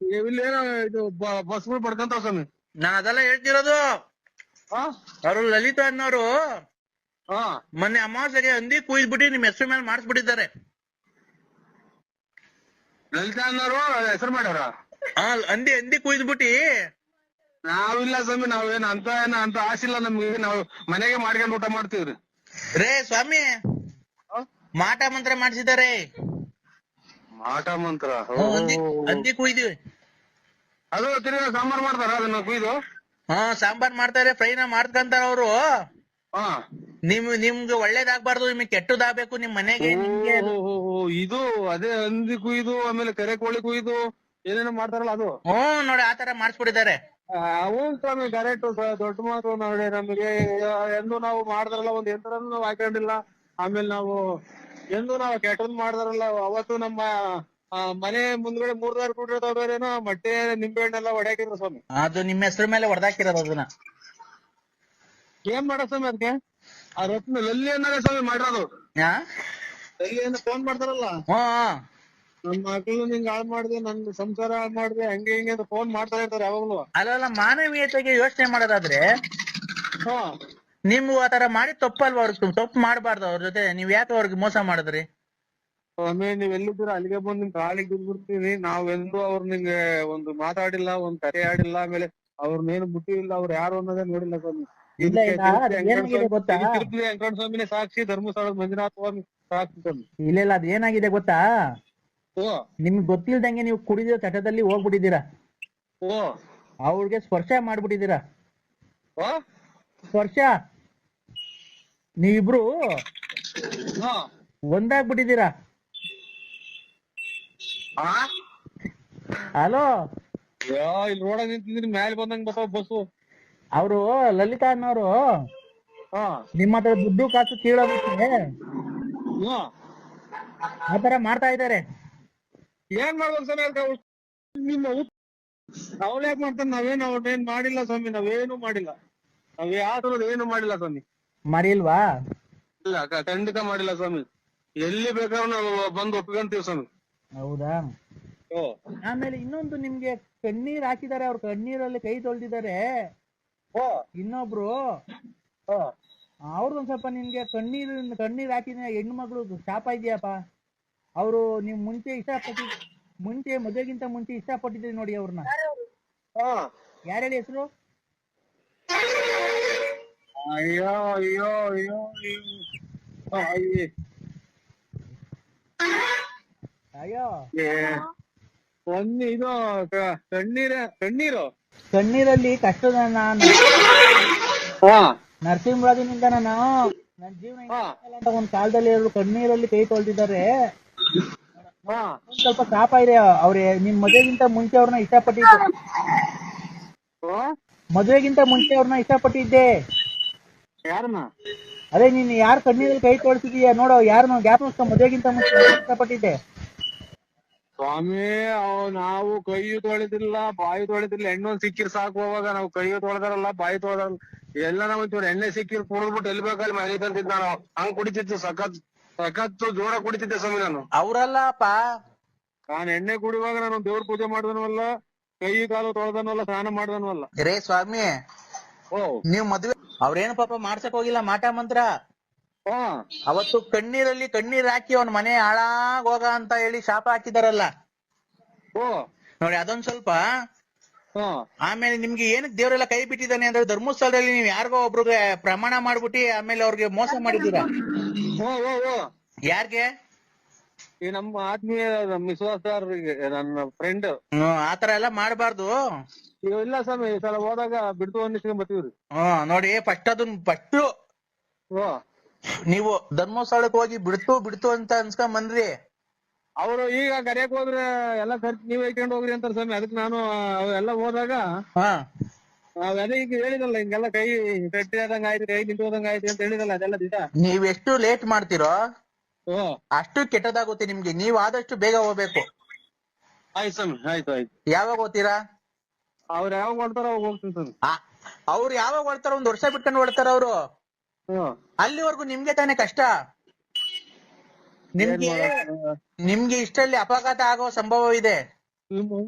ಇಲ್ಲೇನೋ ಇದು ಬಸ್ಗಳು ಪಡ್ಕೊಂತಾವ ಸ್ವಾಮಿ. ನಾನ್ ಅದೆಲ್ಲ ಹೇಳ್ತಿರೋದು. ಅವರು ಲಲಿತಾ ಅನ್ನೋರು ಮೊನ್ನೆ ಅಮಾವಾಸ್ಯೆಗೆ ಹಂದಿ ಕುಯ್ದ್ಬಿಟ್ಟು ನಿಮ್ ಹೆಸರು ಮೇಲೆ ಮಾಡಿಸ್ಬಿಟ್ಟಿದ್ದಾರೆ. ಲಲಿತಾ ಅನ್ನೋರು ಹೆಸರು ಮಾಡ್ಯಾರ? ಹಂದಿ ಕುಯ್ದ್ಬಿಟ್ಟಿ. ನಾವಿಲ್ಲ ಸ್ವಾಮಿ, ನಾವೇನು ಅಂತ ಆಸಿಲ್ಲ ನಮ್ಗೆ. ನಾವು ಮನೆಗೆ ಮಾಡ್ಕೊಂಡು ಊಟ ಮಾಡ್ತೀವ್ರಿ. ರೇ ಸ್ವಾಮಿ, ಮಾಟ ಮಂತ್ರ ಮಾಡಿಸಿದ್ದಾರೆ. ಮಾಟ ಮಂತ್ರ? ಹಂದಿ ಕುಯ್ದು ಅದು ತಿರ್ಗಾ ಸಾಂಬಾರ್ ಮಾಡ್ತಾರ ಅದನ್ನ ಕುಯ್ದು? ಸಾಂಬಾರ್ ಮಾಡ್ತಾರೆ, ಫ್ರೈನ ಮಾಡ್ಕಂತಾರ ಅವರು. ನಿಮ್ಗೆ ಒಳ್ಳೇದಾಗ್ಬಾರ್ದು, ನಿಮ್ಗೆ ಕೆಟ್ಟದಾಗ್ಬೇಕು ನಿಮ್ ಮನೆಗೆ. ಇದು ಅದೇ ಹಂದಿ ಕುಯ್ದು, ಆಮೇಲೆ ಕೆರೆ ಕೋಳಿ ಕುಯ್ದು ಏನೇನೋ ಮಾಡ್ತಾರಲ್ಲ ಅದು? ನೋಡಿ ಆತರ ಮಾಡಿಸ್ಬಿಟ್ಟಿದ್ದಾರೆ. ಅವು ಸ್ವಾಮಿ ಕರೆಕ್ಟ್, ದೊಡ್ಡ ಮಾತು ನೋಡಿ. ನಮಗೆ ಎಂದು ನಾವು ಮಾಡ್ದಾರಲ್ಲ, ಒಂದ್ ಯಂತ್ರನೂ ನಾವು ಹಾಕೊಂಡಿಲ್ಲ. ಆಮೇಲೆ ನಾವು ಎಂದು ನಾವು ಕೆಟ್ಟದ್ ಮಾಡ್ದಾರಲ್ಲ, ಅವತ್ತು ನಮ್ಮ ಮನೆ ಮುಂದ್ಗಡೆ 3 ದಾರಿ ಕೂಡಿರ್ತವ್ರೇನೋ ಮೊಟ್ಟೆ ನಿಂಬೆ ಹಣ್ಣೆಲ್ಲ ಹೊಡ್ಯಾಕಿದ್ರು ಸ್ವಾಮಿ. ಅದು ನಿಮ್ಮ ಹೆಸರು ಮೇಲೆ ಹೊಡೆದಾಕಿರೋದು. ಅದನ್ನ ಏನ್ ಮಾಡೋ ಸ್ವಾಮಿ ಅದಕ್ಕೆ? ಆ ರತ್ನ ಲಲ್ಲಿ ಅನ್ನೋದೇ ಸ್ವಾಮಿ ಮಾಡಿರೋದು. ಲಲ್ಲಿ ಏನೋ ಫೋನ್ ಮಾಡ್ತಾರಲ್ಲ, ನನ್ ಮಕ್ಳು ನಿಂಗ್ ಹಾಳ್ ಮಾಡಿದೆ, ನನ್ ಸಂಸಾರ ಹಾಳ್ ಮಾಡಿದೆ, ಹಂಗೆ ಹಿಂಗೆ ಅಂತ ಫೋನ್ ಮಾಡ್ತಾ ಇರ್ತಾರೆ ಯಾವಾಗ್ಲೂ. ಅಲ್ಲ, ಮಾನವೀಯತೆಗೆ ಯೋಚನೆ ಮಾಡೋದಾದ್ರೆ ನಿಮ್ಗೂ ಆತರ ಮಾಡಿ ತಪ್ಪಲ್ವಾ? ಅವ್ರಿಗೆ ತಪ್ಪು ಮಾಡಬಾರ್ದು. ಅವ್ರ ಜೊತೆ ನೀವ್ ಯಾಕೆ ಅವ್ರಿಗೆ ಮೋಸ ಮಾಡಿದ್ರಿ? ಸ್ವಾಮಿ ನೀವ್ ಎಲ್ಲಿದ್ದೀರ ಅಲ್ಲಿಗೆ ಬಂದು ನಿಮ್ ಕಾಲಿಗೆ ಬಿದ್ಬಿಡ್ತೀವಿ. ನಾವೆಂದು ಅವ್ರ ನಿಂಗೆ ಒಂದು ಮಾತಾಡಿಲ್ಲ, ಒಂದ್ ಕರೆ ಆಡಿಲ್ಲ, ಆಮೇಲೆ ಅವ್ರನ್ನೇನು ಬಿಟ್ಟಿಲ್ಲ, ಅವ್ರು ಯಾರು ಅನ್ನೋದೇ ನೋಡಿಲ್ಲ ಸ್ವಾಮಿ. ತಿರುಪತಿ ವೆಂಕಟ ಸ್ವಾಮಿನೇ ಸಾಕ್ಷಿ, ಧರ್ಮಸ್ಥಳದ ಮಂಜುನಾಥ ಸ್ವಾಮಿ ಸಾಕ್ಷಿ ಸ್ವಾಮಿ. ಇಲ್ಲ, ಅದ್ ಏನಾಗಿದೆ ಗೊತ್ತಾ? ನಿಮ್ಗೆ ಗೊತ್ತಿಲ್ದಂಗೆ ನೀವು ಕುಡಿದಿರೋ ಚಟದಲ್ಲಿ ಹೋಗ್ಬಿಟ್ಟಿದ್ದೀರಾ. ಅವ್ರಿಗೆ ಸ್ಪರ್ಶ ಮಾಡ್ಬಿಟ್ಟಿದ್ದೀರಾ. ಸ್ಪರ್ಶ ನೀವಿಬ್ರು ಒಂದಾಗ್ಬಿಟ್ಟಿದ್ದೀರಾ. ಹಲೋ, ಇಲ್ಲಿ ರೋಡ ನಿಂತಿದ್ರಿ, ಮ್ಯಾಲೆ ಬಂದಂಗ್ ಬರ್ತಾವ ಬಸ್ಸು. ಅವರು ಲಲಿತಾ ಅನ್ನೋರು ನಿಮ್ಮ ಹತ್ರ ದುಡ್ಡು ಕಾಸು ಕೀಳೋದಕ್ಕೆ ಆತರ ಮಾಡ್ತಾ ಇದ್ದಾರೆ. ಏನ್ ಮಾಡ್ಬೇಕು ಸ್ವಾಮಿ? ನಿಮ್ಮ ಅವ್ರು ಯಾಕೆ ಮಾಡ್ತಾರೆ? ನಾವೇನ್ ಮಾಡಿಲ್ಲ ಸ್ವಾಮಿ, ನಾವೇನು ಮಾಡಿಲ್ಲ. ನಾವ್ ಯಾವ ಏನು ಮಾಡಿಲ್ಲ ಸ್ವಾಮಿ. ಮಾಡಿಲ್ವಾ? ಇಲ್ಲ, ಖಂಡಿತ ಮಾಡಿಲ್ಲ ಸ್ವಾಮಿ. ಎಲ್ಲಿ ಬೇಕಾದ್ರೂ ನಾವು ಬಂದು ಒಪ್ಕೊಂತೀವಿ ಸ್ವಾಮಿ. ಹೌದಾ? ಆಮೇಲೆ ಇನ್ನೊಂದು, ನಿಮ್ಗೆ ಕಣ್ಣೀರ್ ಹಾಕಿದ್ದಾರೆ, ಅವ್ರ ಕಣ್ಣೀರಲ್ಲಿ ಕೈ ತೊಳ್ದಿದ್ದಾರೆ. ಇನ್ನೊಬ್ರು ಅವ್ರದೊಂದ್ ಸ್ವಲ್ಪ ನಿಮ್ಗೆ ಕಣ್ಣೀರ್ ಹಾಕಿದ ಹೆಣ್ಣು ಮಗಳು ಶಾಪ ಇದೆಯಪ್ಪ. ಅವರು ನೀವು ಮುಂಚೆ ಮದುವೆಗಿಂತ ಮುಂಚೆ ಇಷ್ಟಪಟ್ಟಿದ್ರಿ ನೋಡಿ ಅವ್ರನ್ನ. ಯಾರು ಹೇಳಿ ಹೆಸರು? ಅಯ್ಯೋ ಅಯ್ಯೋ ಅಯ್ಯೋ ಅಯ್ಯೋ, ಇದು ಕಣ್ಣೀರಲ್ಲಿ ಕಷ್ಟದ ನರಸಿಂಹರಾಜನಿಂದ ನಾನು ನನ್ನ ಜೀವನ ಅಂತ ಒಂದ್ ಕಾಲದಲ್ಲಿ ಅವರು ಕಣ್ಣೀರಲ್ಲಿ ಕೈ ತೊಳ್ದಿದ್ದಾರೆ. ಸ್ವಲ್ಪ ಶಾಪ ಇದೆ. ಅವ್ರೆ ನಿಮ್ ಮದುವೆಗಿಂತ ಮುಂಚೆ ಅವ್ರನ್ನ ಇಷ್ಟಪಟ್ಟಿದ್ದೆ. ಯಾರನ್ನ? ಅದೇ ನೀನ್ ಯಾರು ಕಣ್ಣೀರಲ್ಲಿ ಕೈ ತೊಳ್ತಿದೀಯ ನೋಡೋ, ಯಾರನ್ನ ಗ್ಯಾಪ್ ಮದುವೆಗಿಂತ ಮುಂಚೆ ಇಷ್ಟಪಟ್ಟಿದ್ದೆ. ಸ್ವಾಮಿ, ನಾವು ಕೈ ತೊಳೆದಿಲ್ಲ, ಬಾಯಿ ತೊಳೆದಿಲ್ಲ. ಎಣ್ಣೆ ಸಿಕ್ಕಿರ್ ಸಾಕು. ಅವಾಗ ನಾವು ಕೈ ತೊಳೆದಾರಲ್ಲ, ಬಾಯಿ ತೊಳೆದಾರಲ್ಲ, ಎಲ್ಲ ನಾವ್ ಒಂಚೂರು ಎಣ್ಣೆ ಸಿಕ್ಕಿರ್ ಕುಡಿದ್ಬಿಟ್ಟು ಎಲ್ಲಿ ಬೇಕಲ್ಲಿ ಮನೆ ತಂತಿದ್ದ. ನಾನು ಹಂಗ್ ಕುಡಿತಿತ್ತು, ಸಖತ್ತು ಜೋರ ಕುಡಿತಿದ್ದೆ ಸ್ವಾಮಿ ನಾನು. ಅವ್ರಲ್ಲಪ್ಪ, ನಾನು ಎಣ್ಣೆ ಕುಡಿಯುವಾಗ ನಾನು ದೇವ್ರ ಪೂಜೆ ಮಾಡ್ದನವಲ್ಲ, ಕೈ ಕಾಲು ತೊಳೆದನವಲ್ಲ, ಸ್ನಾನ ಮಾಡ್ದನವಲ್ಲ. ರೇ ಸ್ವಾಮಿ, ನೀವ್ ಮದ್ವೆ ಅವ್ರೇನು ಪಾಪ ಮಾಡ್ಸಕ್ ಹೋಗಿಲ್ಲ ಮಾಟ ಮಂತ್ರ. ಹ್ಮ್ ಅವತ್ತು ಕಣ್ಣೀರ್ ಹಾಕಿ ಅವ್ನ ಮನೆ ಹಾಳಾಗ್ ಹೋಗ ಅಂತ ಹೇಳಿ ಶಾಪ ಹಾಕಿದಾರಲ್ಲ ಓ ನೋಡಿ, ಅದೊಂದ್ ಸ್ವಲ್ಪ. ಹ್ಮ್ ಆಮೇಲೆ ನಿಮ್ಗೆ ಏನಕ್ಕೆ ದೇವರೆಲ್ಲ ಕೈ ಬಿಟ್ಟಿದ್ದಾನೆ ಅಂದ್ರೆ ಧರ್ಮಸ್ಥಳದಲ್ಲಿ ನೀವು ಯಾರಿಗೋ ಒಬ್ರಿಗೆ ಪ್ರಮಾಣ ಮಾಡ್ಬಿಟ್ಟು ಆಮೇಲೆ ಅವ್ರಿಗೆ ಮೋಸ ಮಾಡಿದ್ದೀರಾ. ಓ ಓ ಓ ಯಾರ್ಗೆ? ಈ ನಮ್ಮ ಆತ್ಮೀಯ ವಿಶ್ವಾಸರಿಗೆ ನನ್ನ ಫ್ರೆಂಡ್. ಆತರ ಎಲ್ಲ ಮಾಡ್ಬಾರ್ದು. ಇಲ್ಲ ಸ್ವಾಮಿ, ಈ ಸಲ ಹೋದಾಗ ಬಿಡ್ತು ಅನ್ನಿಸ್ಕೊಂಡ್ ಬರ್ತೀವ್ರಿ. ನೋಡಿ, ಫಸ್ಟ್ ಓ ನೀವು ಧರ್ಮಸ್ಥಳಕ್ಕೆ ಹೋಗಿ ಬಿಡ್ತು ಅಂತ ಅನ್ಸ್ಕೊಂಡ್ ಬಂದ್ರಿ. ಅವರು ಈಗ ಕರೆಯಕ್ ಹೋದ್ರೆ ಎಲ್ಲ ಖರ್ಚು ನೀವ್ ಹೇಳ್ಕೊಂಡ್ ಹೋಗ್ರಿ ಅಂತಾರ ಸ್ವಾಮಿ. ಅದಕ್ಕೆ ನಾನು ಎಲ್ಲ ಹೋದಾಗ ಅದೇ ಈಗ ಹೇಳಿದಲ್ಲ, ಹಿಂಗೆಲ್ಲ ಕೈ ಗಟ್ಟಿ ಆದಂಗ ಆಯ್ತು, ಕೈ ನಿಂತು ಹೋದಂಗ ಆಯ್ತು ಅಂತ ಹೇಳಿದಲ್ಲ, ಅದೆಲ್ಲ ದಿಟ. ನೀವ್ ಎಷ್ಟು ಲೇಟ್ ಮಾಡ್ತೀರೋ ಓ ಅಷ್ಟು ಕೆಟ್ಟದಾಗುತ್ತೆ ನಿಮ್ಗೆ. ನೀವ್ ಆದಷ್ಟು ಬೇಗ ಹೋಗ್ಬೇಕು. ಆಯ್ತು ಸ್ವಾಮಿ, ಆಯ್ತು ಆಯ್ತು. ಯಾವಾಗ ಹೋಗ್ತೀರಾ? ಅವ್ರು ಯಾವಾಗ ಮಾಡ್ತಾರ ಅವಾಗ ಹೋಗ್ತೀನಿ ಸ್ವಾಮಿ. ಅವ್ರು ಯಾವಾಗ ಹೊಡ್ತಾರ? 1 ವರ್ಷ ಬಿಟ್ಕೊಂಡು ಹೊಡ್ತಾರ ಅವ್ರು. ಅಲ್ಲಿವರೆಗೂ ನಿಮ್ಗೆ ತಾನೇ ಕಷ್ಟ. ನಿಮ್ಗೆ ಇಷ್ಟರಲ್ಲಿ ಅಪಘಾತ ಆಗೋ ಸಂಭವ ಇದೆ.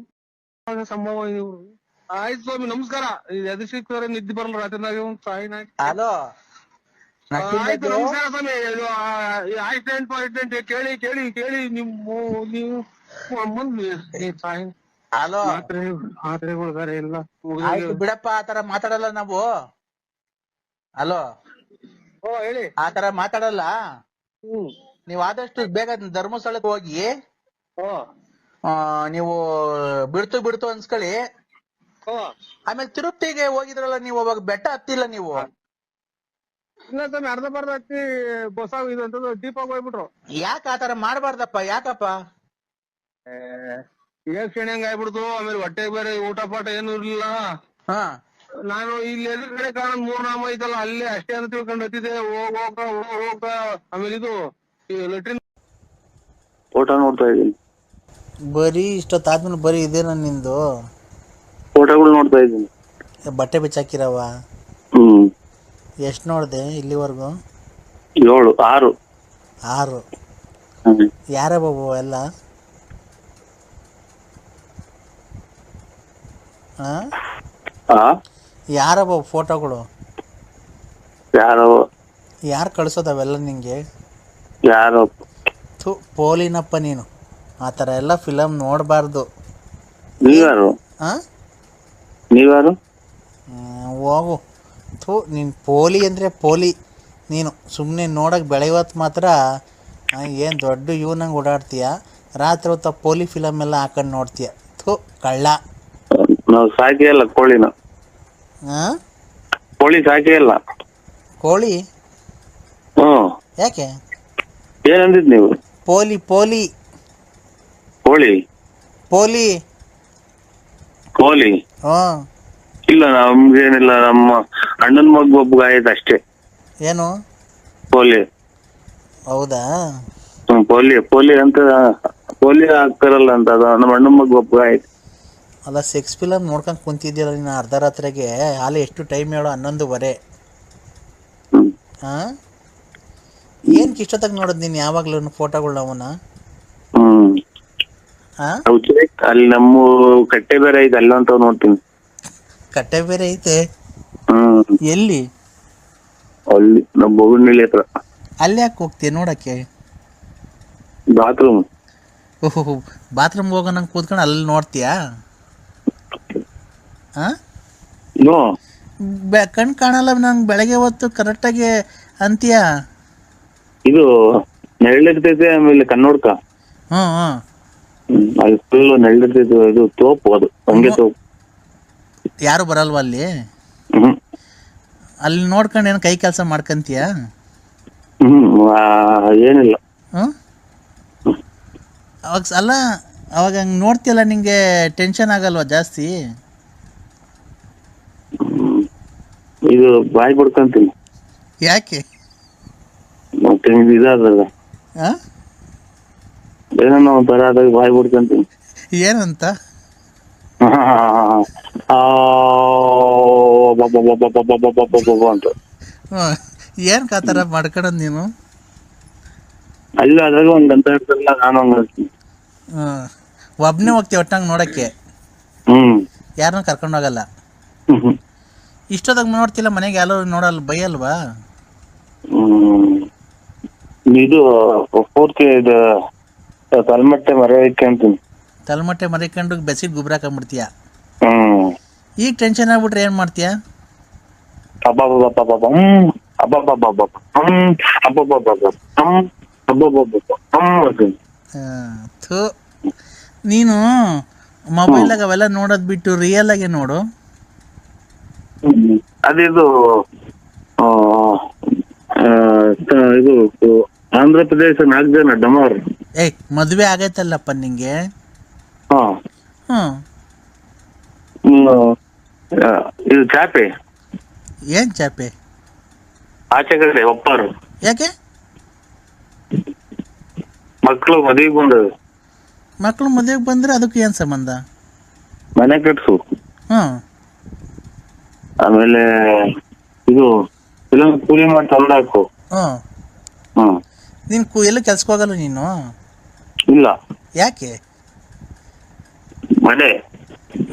ಸಂಭವ. ಆಯ್ತು ಸ್ವಾಮಿ, ನಮಸ್ಕಾರ. ಎದು ಸಿಕ್ತಾರೆ ನಿದ್ದೆ ಬರಲ್ಲ ರಾತ್ರಿನಾಗ ಹಲೋ, ಆಯ್ತು, ನಮಸ್ಕಾರ ಸ್ವಾಮಿ. ಆಕ್ಸಿಡೆಂಟ್ ಕೇಳಿ ಕೇಳಿ ಕೇಳಿ ನೀವು ಹಲೋ, ಮಾತ್ರೆಗಳು ಬೇರೆ ಇಲ್ಲ. ಆಯ್ತು ಬಿಡಪ್ಪ, ಆತರ ಮಾತಾಡಲ್ಲ ನಾವು. ಹಲೋ, ಓ ಹೇಳಿ. ಆತರ ಮಾತಾಡಲ್ಲ. ನೀವ್ ಆದಷ್ಟು ಬೇಗ ಧರ್ಮಸ್ಥಳಕ್ಕೆ ಹೋಗಿ ನೀವು ಬಿಡ್ತು ಅನ್ಸ್ಕೊಳ್ಳಿ. ಆಮೇಲೆ ತಿರುಪತಿಗೆ ಹೋಗಿದ್ರಲ್ಲ ನೀವು, ಅವಾಗ ಬೆಟ್ಟ ಹತ್ತಿಲ್ಲ ನೀವು. ಇಲ್ಲ ಸ್ವಾಮಿ, ಅರ್ಧ ಬರ್ಧ ಹತ್ತಿ ಬಸ ಇದು ಅಂತ ದೀಪಾಗ ಹೋಗ್ಬಿಟ್ರು. ಯಾಕ ಆತರ ಮಾಡ್ಬಾರ್ದಪ್ಪ? ಯಾಕಪ್ಪ? ಕ್ಷಣಿ ಹಂಗ ಆಗ್ಬಿಡ್ತು. ಆಮೇಲೆ ಹೊಟ್ಟೆ ಬೇರೆ ಊಟ ಪಾಠ ಏನು ಇರ್ಲಿಲ್ಲ. ನಾನು ಇಲ್ಲಿ ಎದುರುಗಡೆ ಕಾರಣ 3 ನಾಮ ಐತಲ್ಲ, ಅಲ್ಲೇ ಅಷ್ಟೇ ಅಂತ ತಿಳ್ಕೊಂಡು ಹತ್ತಿದೆ. ಹೋಗ ಆಮೇಲೆ ಇದು ಲೆಟ್ರಿನ್ ಫೋಟೋ ನೋಡ್ತಾ ಇದ್ದೀನಿ. ಬರೀ ಇಷ್ಟೊತ್ತಾದ್ಮೇಲೆ ಬರೀ ಇದೇನ ನಿಂದು? ಫೋಟೋಗಳು ನೋಡ್ತಾ ಇದ್ದೀನಿ. ಬಟ್ಟೆ ಬಿಚ್ಚಾಕಿರವ? ಎಷ್ಟು ನೋಡ್ದೆ ಇಲ್ಲಿವರೆಗೂ? 7 6 6. ಯಾರ ಬಾಬು ಎಲ್ಲ? ಯಾರ ಬಾಬು ಫೋಟೋಗಳು? ಯಾರು ಕಳ್ಸೋದವೆಲ್ಲ ನಿಂಗೆ? ಯಾರೋ ಪೋಲಿನಪ್ಪ ನೀನು. ಆ ಥರ ಎಲ್ಲ ಫಿಲಮ್ ನೋಡಬಾರ್ದು. ನೀವ್ಯಾರು? ಹೋಗು. ನೀನು ಪೋಲಿ ಅಂದರೆ ಪೋಲಿ ನೀನು. ಸುಮ್ಮನೆ ನೋಡೋಕೆ ಬೆಳೆಯೋತ್ತು ಮಾತ್ರ ಏನು ದೊಡ್ಡ ಇವನಂಗೆ ಓಡಾಡ್ತೀಯ. ರಾತ್ರಿ ಹೊತ್ತು ಪೋಲಿ ಫಿಲಮ್ ಎಲ್ಲ ಹಾಕೊಂಡು ನೋಡ್ತೀಯ. ಕಳ್ಳ. ನಾವು ಸಾಕಿ ಅಲ್ಲ ಕೋಳಿನ. ಕೋಳಿ ಸಾಕಿ ಅಲ್ಲ. ಕೋಳಿ? ಯಾಕೆ? ಏನಂದಿದ್ ನೀವು? ಪೋಲಿ ಕೋಳಿ ಕೋಳಿ ಇಲ್ಲ, ನಮ್ಗೇನಿಲ್ಲ. ನಮ್ಮ ಅಣ್ಣನ ಮಗ ಒಬ್ಬ ಆಯ್ತು ಅಷ್ಟೇ. ಏನು ಪೋಲಿ? ಹೌದಾ? ಪೋಲಿ ಅಂತ ಪೋಲಿ ಹಾಕ್ತಾರಲ್ಲ ಅಂತ, ಅದು ನಮ್ಮ ಅಣ್ಣನ ಮಗ ಒಬ್ಬ ಆಯ್ತು. ಅಲ್ಲ, ಸೆಕ್ಸ್ ಫಿಲಮ್ ನೋಡ್ಕೊಂಡು ಕುಂತಿದ್ಯಲ್ಲ ನೀನು ಅರ್ಧ ರಾತ್ರಿಗೆ. ಅಲ್ಲಿ ಎಷ್ಟು ಟೈಮ್ ಹೇಳೋ? 11:15. ಏನಕ್ಕೆ ಇಷ್ಟೊತ್ತಾಗ ನೋಡೋದು ನೀನು ಯಾವಾಗ್ಲೂ ಫೋಟೋಗಳು ಅವನ? ಅಲ್ಲಿ ನಮ್ಮ ಕಟ್ಟೆ ಬೇರೆ ಐತೆ, ಅಲ್ಲ ಅಂತ ನೋಡ್ತೀನಿ. ಕಟ್ಟೆ ಬೇರೆ ಐತೆ? ಎಲ್ಲಿ? ಅಲ್ಲಿ ನಮ್ಮ ಬೋಗನಹಳ್ಳಿ ಹತ್ರ. ಅಲ್ಲಿ ಯಾಕೆ ಹೋಗ್ತೀಯ ನೋಡಕ್ಕೆ? ಬಾತ್ರೂಮ್. ಓಹೋ, ಬಾತ್ರೂಮ್ಗೆ ಹೋಗೋ ನಂಗೆ ಕೂತ್ಕೊಂಡು ಅಲ್ಲಿ ನೋಡ್ತೀಯಾ? ಕಣ್ ಕಾಣಲ್ಲ ನಂಗೆ ಬೆಳಗ್ಗೆ ಹೊತ್ತು ಕರೆಕ್ಟಾಗಿ ಅಂತೀಯ. ಇದು ನೆರಳಿರ್ತೈತೆ, ಆಮೇಲೆ ಕನ್ನೋಡ್ಕ. ಅದು ಫುಲ್ ನೆರಳಿರ್ತೈತೆ. ಇದು ತೋಪು, ಅದು ಹಂಗೆ ತೋಪು. ಯಾರು ಬರಲ್ವ ಅಲ್ಲಿ? ಅಲ್ಲಿ ನೋಡ್ಕೊಂಡು ಏನು ಕೈ ಕೆಲಸ ಮಾಡ್ಕಂತೀಯ? ಏನಿಲ್ಲ. ಅವಾಗ ಅಲ್ಲ, ಅವಾಗ ಹಂಗೆ ನೋಡ್ತೀಯಲ್ಲ, ನಿಂಗೆ ಟೆನ್ಷನ್ ಆಗಲ್ವಾ ಜಾಸ್ತಿ? ಇದು ಬಾಯಿ ಬಿಡ್ಕೊಂತೀನಿ. ಯಾಕೆ? ಮತ್ತೆ ಇದಾದಾಗ ಏನೋ ಒಂಥರ ಆದಾಗ ಬಾಯಿ ಬಿಡ್ಕೊಂತೀನಿ. ಏನಂತ? ಅಂತ. ಏನ್ ಕಾತರ ಮಾಡ್ಕೊಳದ್ ನೀನು? ಅಲ್ಲ, ಅದ್ರಾಗ ಒಂದ್ ಗಂಟೆ ಇರ್ತಲ್ಲ, ನಾನು ಹಂಗ ಹೇಳ್ತೀನಿ. ಒಬ್ನೇ ಹೋಗ್ತೀವಿ ಒಟ್ಟಂಗೆ ನೋಡಕ್ಕೆ? ಯಾರನ್ನ ಕರ್ಕೊಂಡು ಹೋಗಲ್ಲ? ಇಷ್ಟೊತ್ತಾಗ ನೋಡ್ತಿಲ್ಲ, ಮನೆಗೆ ಯಾರು ನೋಡಲ್ಲ, ಬೈಯಲ್ವಾ? ಇದು ಪೂರ್ತಿ ಇದು ತಲ್ಮಟ್ಟೆ ಮರ ಇಟ್ಕೊಂತೀನಿ. ತಲೆಮಟ್ಟೆ ಮರಿಕೊಂಡು ಬೆಸಿಗೆ ಗೊಬ್ಬರ ಹಾಕೊಂಡ್ಬಿಡ್ತೀಯ. ಹ್ಮ್ ಈಗ ಟೆನ್ಷನ್ ಆಗ್ಬಿಟ್ರೆ ಏನು ಮಾಡ್ತೀಯ? ಅಬ್ಬಬ್ಬಬ್ಬಬ್ಬಬ್ಬ ಅಬ್ಬಬ್ಬಬ್ಬಬ್ಬ ಅಬ್ಬಬ್ಬಬ್ಬಬ್ಬ ಅಬ್ಬಬ್ಬಬ್ಬಬ್ಬ ಅಂತೀನಿ. ಥೂ, ನೀನು ಮೊಬೈಲಾಗ ಅವೆಲ್ಲ ನೋಡೋದು ಬಿಟ್ಟು ರಿಯಲ್ ಆಗಿ ನೋಡು. ಅದಿದು ಆ, ಇದು ಆಂಧ್ರ ಪ್ರದೇಶ 4 ಜನ ಡಮಾರ್. ಏಯ್, ಮದುವೆ ಆಗೈತಲ್ಲಪ್ಪ ನಿಂಗೆ? ಹಾ ಹ್ಞೂ. ಇದು ಚಾಪೆ ಏನು ಚಾಪೆ? ಆಚೆ ಕಡೆ ಒಪ್ಪಾರು ಯಾಕೆ? ಮಕ್ಕಳು ಮದುವೆಗೆ ಬಂದವು. ಮಕ್ಕಳು ಮದುವೆಗೆ ಬಂದರೆ ಅದಕ್ಕೆ ಏನು ಸಂಬಂಧ? ಮನೆ ಕಟ್ಸು. ಹ್ಞೂ. ಆಮೇಲೆ ಇದು ಇಲ್ಲ ಕೂಲಿ ಮಾಡಿ ತಂದಾಕು. ಹ್ಞೂ. ಹ್ಮ್ ನೀನು ಎಲ್ಲೂ ಕೆಲ್ಸಕ್ಕೆ ಹೋಗಲ್ಲ ನೀನು? ಇಲ್ಲ ಯಾಕೆ? ಮನೆ,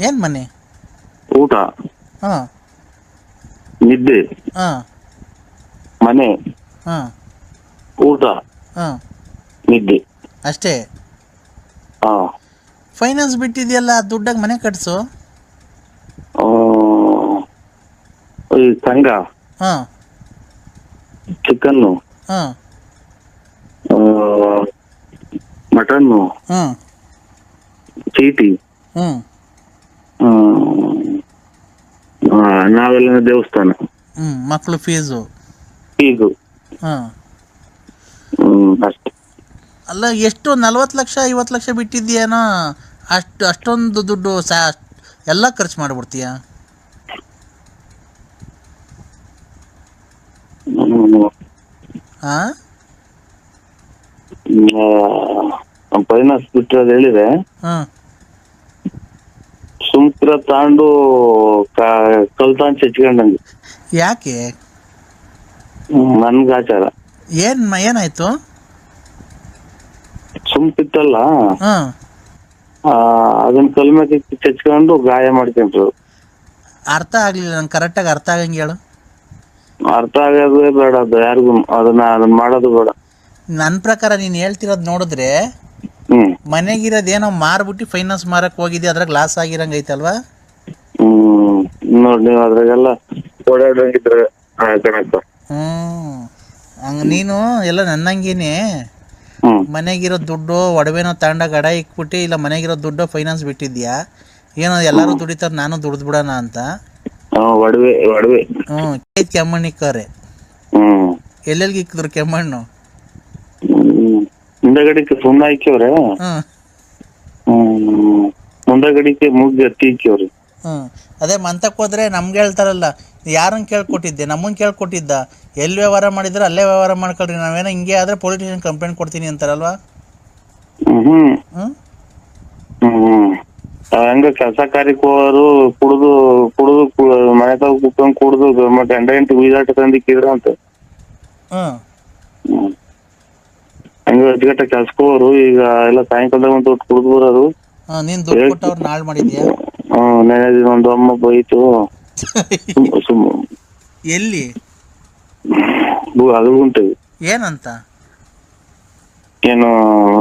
ಏನು ಮನೆ? ಊಟ, ಹಾಂ ನಿದ್ದೆ, ಹಾಂ ಮನೆ, ಹಾಂ ಊಟ, ಹಾಂ ನಿದ್ದೆ ಅಷ್ಟೇ. ಹಾ. ಫೈನಾನ್ಸ್ ಬಿಟ್ಟಿದೆಯಲ್ಲ, ದುಡ್ಡಾಗ ಮನೆ ಕಟ್ಸು. ಈ ಸಂಘ, ಹಾಂ ಚಿಕನ್ನು, ಹಾಂ ಮಟನ್ನು, ಹ್ಞೂ ಚೀಟಿ, ಹ್ಞೂ ನಾವೆಲ್ಲ ದೇವಸ್ಥಾನ, ಮಕ್ಕಳು ಫೀಸು. ಹೀಗು. ಹಾಂ. ಅಷ್ಟೇ. ಅಲ್ಲ, ಎಷ್ಟು 40 ಲಕ್ಷ 50 ಲಕ್ಷ ಬಿಟ್ಟಿದ್ದೀಯೇನೋ, ಅಷ್ಟೊಂದು ದುಡ್ಡು ಎಲ್ಲ ಖರ್ಚು ಮಾಡಿಬಿಡ್ತೀಯ? ಹಾಂ. ಫೈನಾನ್ಸ್ ಬಿಟ್ಟು ಅದು ಹೇಳಿದೆ. ಹಾಂ. ಸುಮ್ಕಿರ ತಾಂಡು ಕಲ್ತಾನ್ ಚಚ್ಕೊಂಡಂಗೆ. ಯಾಕೆ? ನನ್ಗ ಆಚಾರ. ಏನಾಯ್ತು? ಸುಮ್ಕಿತ್ತಲ್ಲ, ಹಾಂ. ಅದನ್ನ ಕಲ್ಮೇಲೆ ಚಚ್ಕೊಂಡು ಗಾಯ ಮಾಡ್ಕೊಂಡ್ರು. ಅರ್ಥ ಆಗಲಿಲ್ಲ ನಂಗೆ, ಕರೆಕ್ಟಾಗಿ ಅರ್ಥ ಆಗಂಗೆ ಹೇಳು. ಅರ್ಥ ಆಗೋದೇ ಬೇಡ, ಅದು ಯಾರಿಗೂ ಅದನ್ನ ಮಾಡೋದು ಬೇಡ. ನನ್ನ ಪ್ರಕಾರ ನೀನು ಹೇಳ್ತಿರೋದು ನೋಡಿದ್ರೆ ಮನೆಗಿರೋದೇನೋ ಮಾರ್ಬಿಟ್ಟು ಫೈನಾನ್ಸ್ ಮಾರಕ್ಕೆ ಹೋಗಿದ್ದೆ, ಅದ್ರಾಗ ಲಾಸ್ ಆಗಿರಂಗೆ ಐತಲ್ವಾ? ನೋಡಿ, ನೀವು ಅದ್ರಾಗೆಲ್ಲ ಓಡಾಡಂಗಿದ್ರೆ ಹಂಗೆ ನೀನು ಎಲ್ಲ ನನ್ನಂಗೇನೆ ಮನೆಗಿರೋ ದುಡ್ಡು ಒಡವೆನೋ ತಗೊಂಡಾಗ ಗಡ ಇಕ್ಬಿಟ್ಟು, ಇಲ್ಲ ಮನೆಗಿರೋ ದುಡ್ಡು ಫೈನಾನ್ಸ್ ಬಿಟ್ಟಿದ್ಯಾ, ಏನೋ ಎಲ್ಲರೂ ದುಡಿತಾರೆ ನಾನು ದುಡ್ದು ಬಿಡೋಣ ಅಂತ. ಒಡವೆ ಒಡವೆ ಕೆಮ್ಮಣ್ಣಿಕ್ಕವ್ರೆ. ಎಲ್ಲೆಲ್ಗೆ ಇಕ್ಕಿದ್ರು ಕೆಮ್ಮಣ್ಣು? ಮುಂದಗಡಿಕೆ ಸುಣ್ಣ ಹಾಕ್ಯವ್ರೆ, ಮುಂದಗಡಿಕೆ ಮುಗ್ಗಿ ಹತ್ತಿ ಹಾಕ್ಯವ್ರಿ. ಅದೇ ಮಂತಕ್ಕೆ ಹೋದ್ರೆ ನಮ್ಗೆ ಹೇಳ್ತಾರಲ್ಲ, ಯಾರನ್ನ ಕೇಳ್ಕೊಟ್ಟಿದ್ದೆ? ನಮ್ಮನ್ನ ಕೇಳ್ಕೊಟ್ಟಿದ್ದ? ಎಲ್ಲಿ ವ್ಯವಹಾರ ಮಾಡಿದ್ರೆ ಅಲ್ಲೇ ವ್ಯವಹಾರ ಮಾಡ್ಕೊಳ್ರಿ, ನಾವೇನೋ ಹಿಂಗೆ ಆದ್ರೆ ಪೊಲೀಸ್ ಸ್ಟೇಷನ್ ಕಂಪ್ಲೇಂಟ್ ಕೊಡ್ತೀನಿ ಅಂತಾರಲ್ವಾ? ಹಂಗ ಕೆಲಸ ಕಾರ್ಯಕ್ಕೆ ಹೋಗೋರು ಕುಡ್ದು ಮನೆ ತಾವ್ ಕುತ್ಕೊಂಡ್ ಕುಡ್ದು ಗಂಡ ಹೆಂಡತಿ ಉಯ್ದಾಟ ತಂದಿಕ್ಕಿದ್ರ ಅಂತ. ಹಂಗ ಅಜ್ಗಟ್ಟ ಕೆಲ್ಸಕ್ಕೆ ಹೋಗೋರು ಈಗ ಎಲ್ಲ ಸಾಯಂಕಾಲದಾಗ ಒಂದು ಕುಡ್ದು ಬರೋರು. ನೀನ್ ದುಡ್ಡು ಕೊಟ್ಟು ಅವ್ರನ್ನ ಹಾಳು ಮಾಡಿದ್ಯಾ? ನೆನೆ ದಿನ ಒಂದು ಅಮ್ಮ ಬೈತು. ಎಲ್ಲಿ? ಅದು ಉಂಟು. ಏನಂತ? ಏನು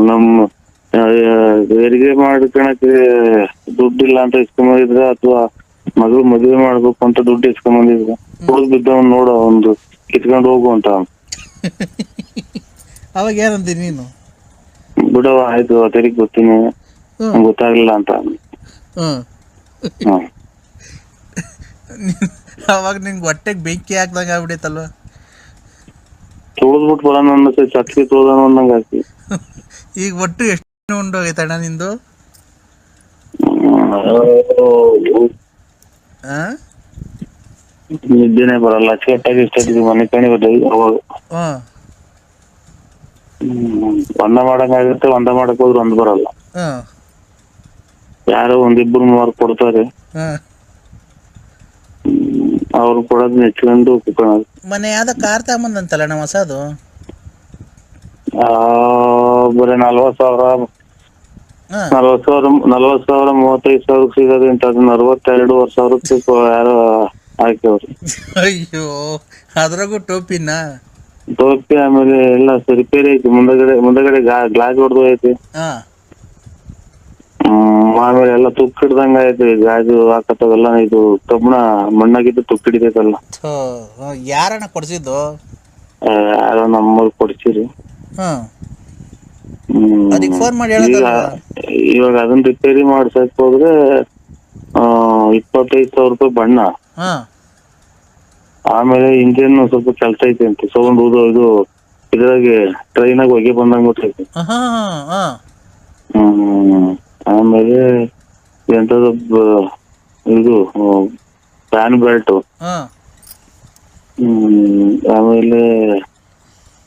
ನಮ್ಮ ಹೆರಿಗೆ ಮಾಡ್ಕೊಳಕ್ಕೆ ದುಡ್ಡಿಲ್ಲ ಅಂತ ಇಸ್ಕೊಂಬಂದಿದ್ರ, ಅಥವಾ ಮಗಳು ಮದುವೆ ಮಾಡ್ಬೇಕು ಅಂತ ದುಡ್ಡು ಇಸ್ಕೊಂಬಂದಿದ್ರ, ಕುಡ್ದು ಬಿದ್ದವನ್ ನೋಡ ಒಂದು ಕಿತ್ಕೊಂಡು ಹೋಗು ಅಂತ. ಅವಾಗ ಏನಂತೀನಿ ನೀನು? ಬಿಡವ ಆಯ್ತು, ತೆರಿಗೆ ಗೊತ್ತೀನಿ, ಗೊತ್ತಾಗ್ಲಿಲ್ಲ ಅಂತ. ಅವಾಗ ನಿಂಗೆ ಹೊಟ್ಟೆಗೆ ಬೆಂಕಿ ಹಾಕ್ದಂಗ ಆಗ್ಬಿಡೈತಲ್ವ? ತುಳಿದ್ಬಿಟ್ಟು ಬರೋಣ ಅನ್ನಿಸ್ತೈತಿ, ಚಟ್ಲಿ ತುಳ್ದಾನ ಅನ್ನಂಗ ಹಾಕಿ. ಈಗ ಒಟ್ಟು ಎಷ್ಟು ಉಂಡೋಗೈತಣ್ಣ ನಿಂದು? ನಿದ್ದೆನೆ ಬರಲ್ಲ, ಅಚ್ಚುಕಟ್ಟಾಗಿ ಇಷ್ಟೊತ್ತಿಗೆ ಮನೆ ಕಣಿ ಬರ್ತದೆ. ಅವಾಗ ಒಂದ ಮಾಡಂಗಾಗುತ್ತೆ, ಒಂದ ಮಾಡಕ್ ಹೋದ್ರೆ ಒಂದ್ ಬರಲ್ಲ. ಯಾರೋ ಒಂದಿಬ್ರು ಮೂವರು ಕೊಡ್ತಾರೆ, ಅವ್ರು ಕೊಡೋದ್ ನೆಚ್ಕೊಂಡು ಕುತ್ಕೊಳ್ಳೋದು. ಮನೆ ಯಾವ್ದೋ ಕಾರ್ ತಗೊಂಬಂದಂತಲ್ಲ ನಮ್ಮ ಹೊಸದು? ಬರೀ 40,000 35,000 ಸಿಗೋದು ಅಂತ, ಅದನ್ನ 62,000 ಯಾರೋ ಹಾಕ್ಯವ್ರಿ. ಅಯ್ಯೋ, ಅದ್ರಾಗೂ ಟೋಪಿನ? ಟೋಪಿ ಆಮೇಲೆ ಎಲ್ಲ ರಿಪೇರಿ ಐತಿ, ಮುಂದಗಡೆ ಗ್ಲಾಸ್ ಹೊಡೆದು ಐತಿ. ಹಾಂ ಆಮೇಲೆ ಎಲ್ಲ ತುಕ್ಕು ಹಿಡ್ದಂಗ ಐತಿ, ಗಾಜು ಹಾಕತ್ತವೆಲ್ಲ ಇದು ಕಬ್ಬಣ ಮಣ್ಣಾಗಿದ್ದು ತುಕ್ಕು ಹಿಡಿತೈತಲ್ಲ. ಯಾರಣ್ಣ ಕೊಡ್ಸಿದ್ದು? ಯಾರೋ ನಮ್ಮವ್ರು ಕೊಡ್ಸಿರಿ. ಹಾಂ ಅದಕ್ಕೆ ಫೋನ್ ಮಾಡಿ ಹೇಳೋದಲ್ವಾ? ಇವಾಗ ಅದನ್ನ ರಿಪೇರಿ ಮಾಡ್ಸಕ್ ಹೋದ್ರೆ 25,000 ರೂಪಾಯಿ ಬಣ್ಣ. ಹಾಂ ಆಮೇಲೆ ಇಂಜಿನ್ ಸ್ವಲ್ಪ ಕೆಲಸ ಐತೆ ಅಂತೆ, ಸೌಂಡ್ ಇದು ಇದ್ರಾಗೆ ಟ್ರೈನಾಗ ಹೊಗೆ ಬಂದಂಗ ಗೊತ್ತೈತಿ. ಆಮೇಲೆ ಎಂತದ ಇದು ಫ್ಯಾನ್ ಬೆಲ್ಟ್. ಆಮೇಲೆ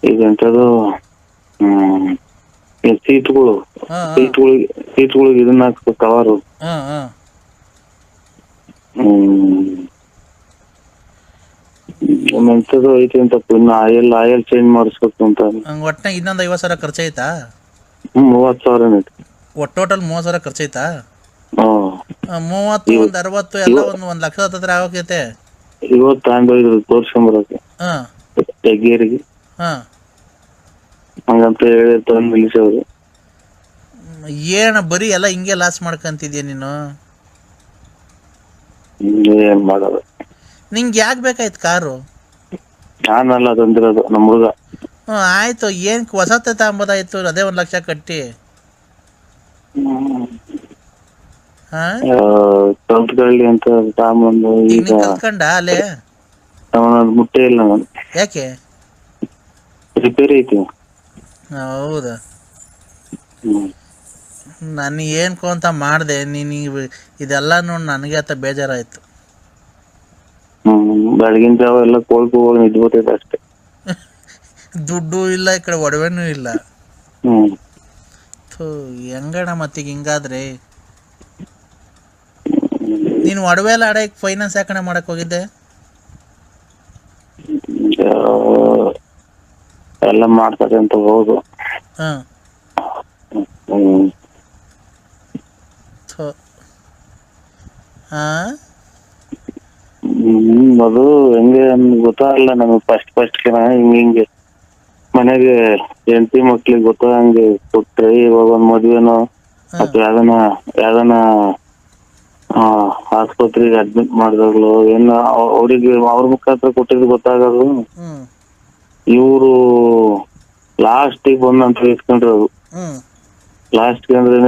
ಈಗ ಎಂತದು ಸೀಟ್ಗಳಿಗೆ ಇದನ್ನ ಹಾಕ್ಬೇಕು ಕವರು. ಎಂತದು ಐತಿ ಅಂತ ಇನ್ನು ಆಯಲ್ ಚೇಂಜ್ ಮಾಡಿಸ್ಬೇಕು ಅಂತ. ಒಟ್ಟಿನಾಗ ಇನ್ನೊಂದು 50,000 ಖರ್ಚಾಯ್ತಾ? 30,000 ಐತಿ. ಒಟ್ಟು ಟೋಟಲ್ 30,000 ಖರ್ಚಾಯ್ತಾ? 30 ಒಂದು 60 ಎಲ್ಲ ಒಂದು ಲಕ್ಷ ಹತ್ತಿರ ಆಗೋಕೈತೆ. ಇವತ್ತು ತಗೊಂಡೋಗಿದ್ರು ತೋರ್ಸ್ಕೊಂಬರಕ್ಕೆ ಹೆಗ್ಗೇರಿಗೆ. ಹಂಗಂತ ಹೇಳಿ ತಂದು ನಿಲ್ಲಿಸೋರು. ಏನ ಬರೀ ಎಲ್ಲ ಹಿಂಗೆ ಲಾಸ್ ಮಾಡ್ಕೊಂತಿದ್ಯಾ ನೀನು? ಏನ್ ಮಾಡೋದು, ನಿಂಗೆ ಯಾಕೆ ಬೇಕಾಯ್ತು ಕಾರು? ನಾನಲ್ಲ ತಂದಿರೋದು, ನಮ್ಮ ಹುಡುಗ. ಆಯ್ತು, ಏನ್ ಹೊಸತೆ ತಗೊಂಬೋದಾಯ್ತು, ಅದೇ 1 ಲಕ್ಷ ಕಟ್ಟಿ. ಕಲ್ತ್ಕೊಳ್ಳಿ ಅಂತ ತಗೊಂಬಂದು ಈಗ ಕಲ್ತ್ಕೊಂಡ ಅಲ್ಲೇ ಮುಟ್ಟೆ ಇಲ್ಲ ನಾನು. ಯಾಕೆ? ರಿಪೇರಿ ಐತಿ. ಹೌದಾ? ನಾನು ಏನ್ಕೋ ಅಂತ ಮಾಡಿದೆ, ನೀನು ಇದೆಲ್ಲ ನೋಡಿ ನನಗೆ ಆತ ಬೇಜಾರಾಯ್ತು. ಬೆಳಗಿನ ಜಾವ ಎಲ್ಲ ಕೋಳ್ಕೋಗಿ ನಿದ್ಬೋತೈತೆ ಅಷ್ಟೇ. ದುಡ್ಡು ಇಲ್ಲ, ಈ ಕಡೆ ಒಡವೆನೂ ಇಲ್ಲ. ಹೆಂಗಣ ಮತ್ತೀಗ ಹಿಂಗಾದ್ರೆ? ನೀನು ಒಡವೆ ಎಲ್ಲ ಆಡಕ್ಕೆ ಫೈನಾನ್ಸ್ ಯಾಕಣ ಮಾಡಕ್ ಹೋಗಿದ್ದೆ? ಎಲ್ಲ ಮಾಡ್ತಾರೆ ಅಂತ ಹೌದು. ಅದು ಹೆಂಗೆ ಗೊತ್ತಾಗಲ್ಲ ನಮಗೆ ಫಸ್ಟ್ ಹಿಂಗೆ ಮನೆಗೆ ಹೆಂಡತಿ ಮಕ್ಳಿಗೆ ಗೊತ್ತಾಗಂಗೆ ಕೊಟ್ರೆ, ಇವಾಗ ಒಂದ್ ಮದ್ವೆನೋ ಅಥವಾ ಯಾವ್ದನ ಆಸ್ಪತ್ರೆಗೆ ಅಡ್ಮಿಟ್ ಮಾಡಿದಾಗ್ಲು ಏನ ಅವ್ರಿಗೆ ಅವ್ರ ಮುಖಾಂತರ ಕೊಟ್ಟಿದ್ದು ಗೊತ್ತಾಗದು. ಇವ್ರು ಲಾಸ್ಟಿಗೆ ಬಂದಂತ ಇಸ್ಕೊಂಡ್ರದು. ಲಾಸ್ಟ್ ಅಂದ್ರೆ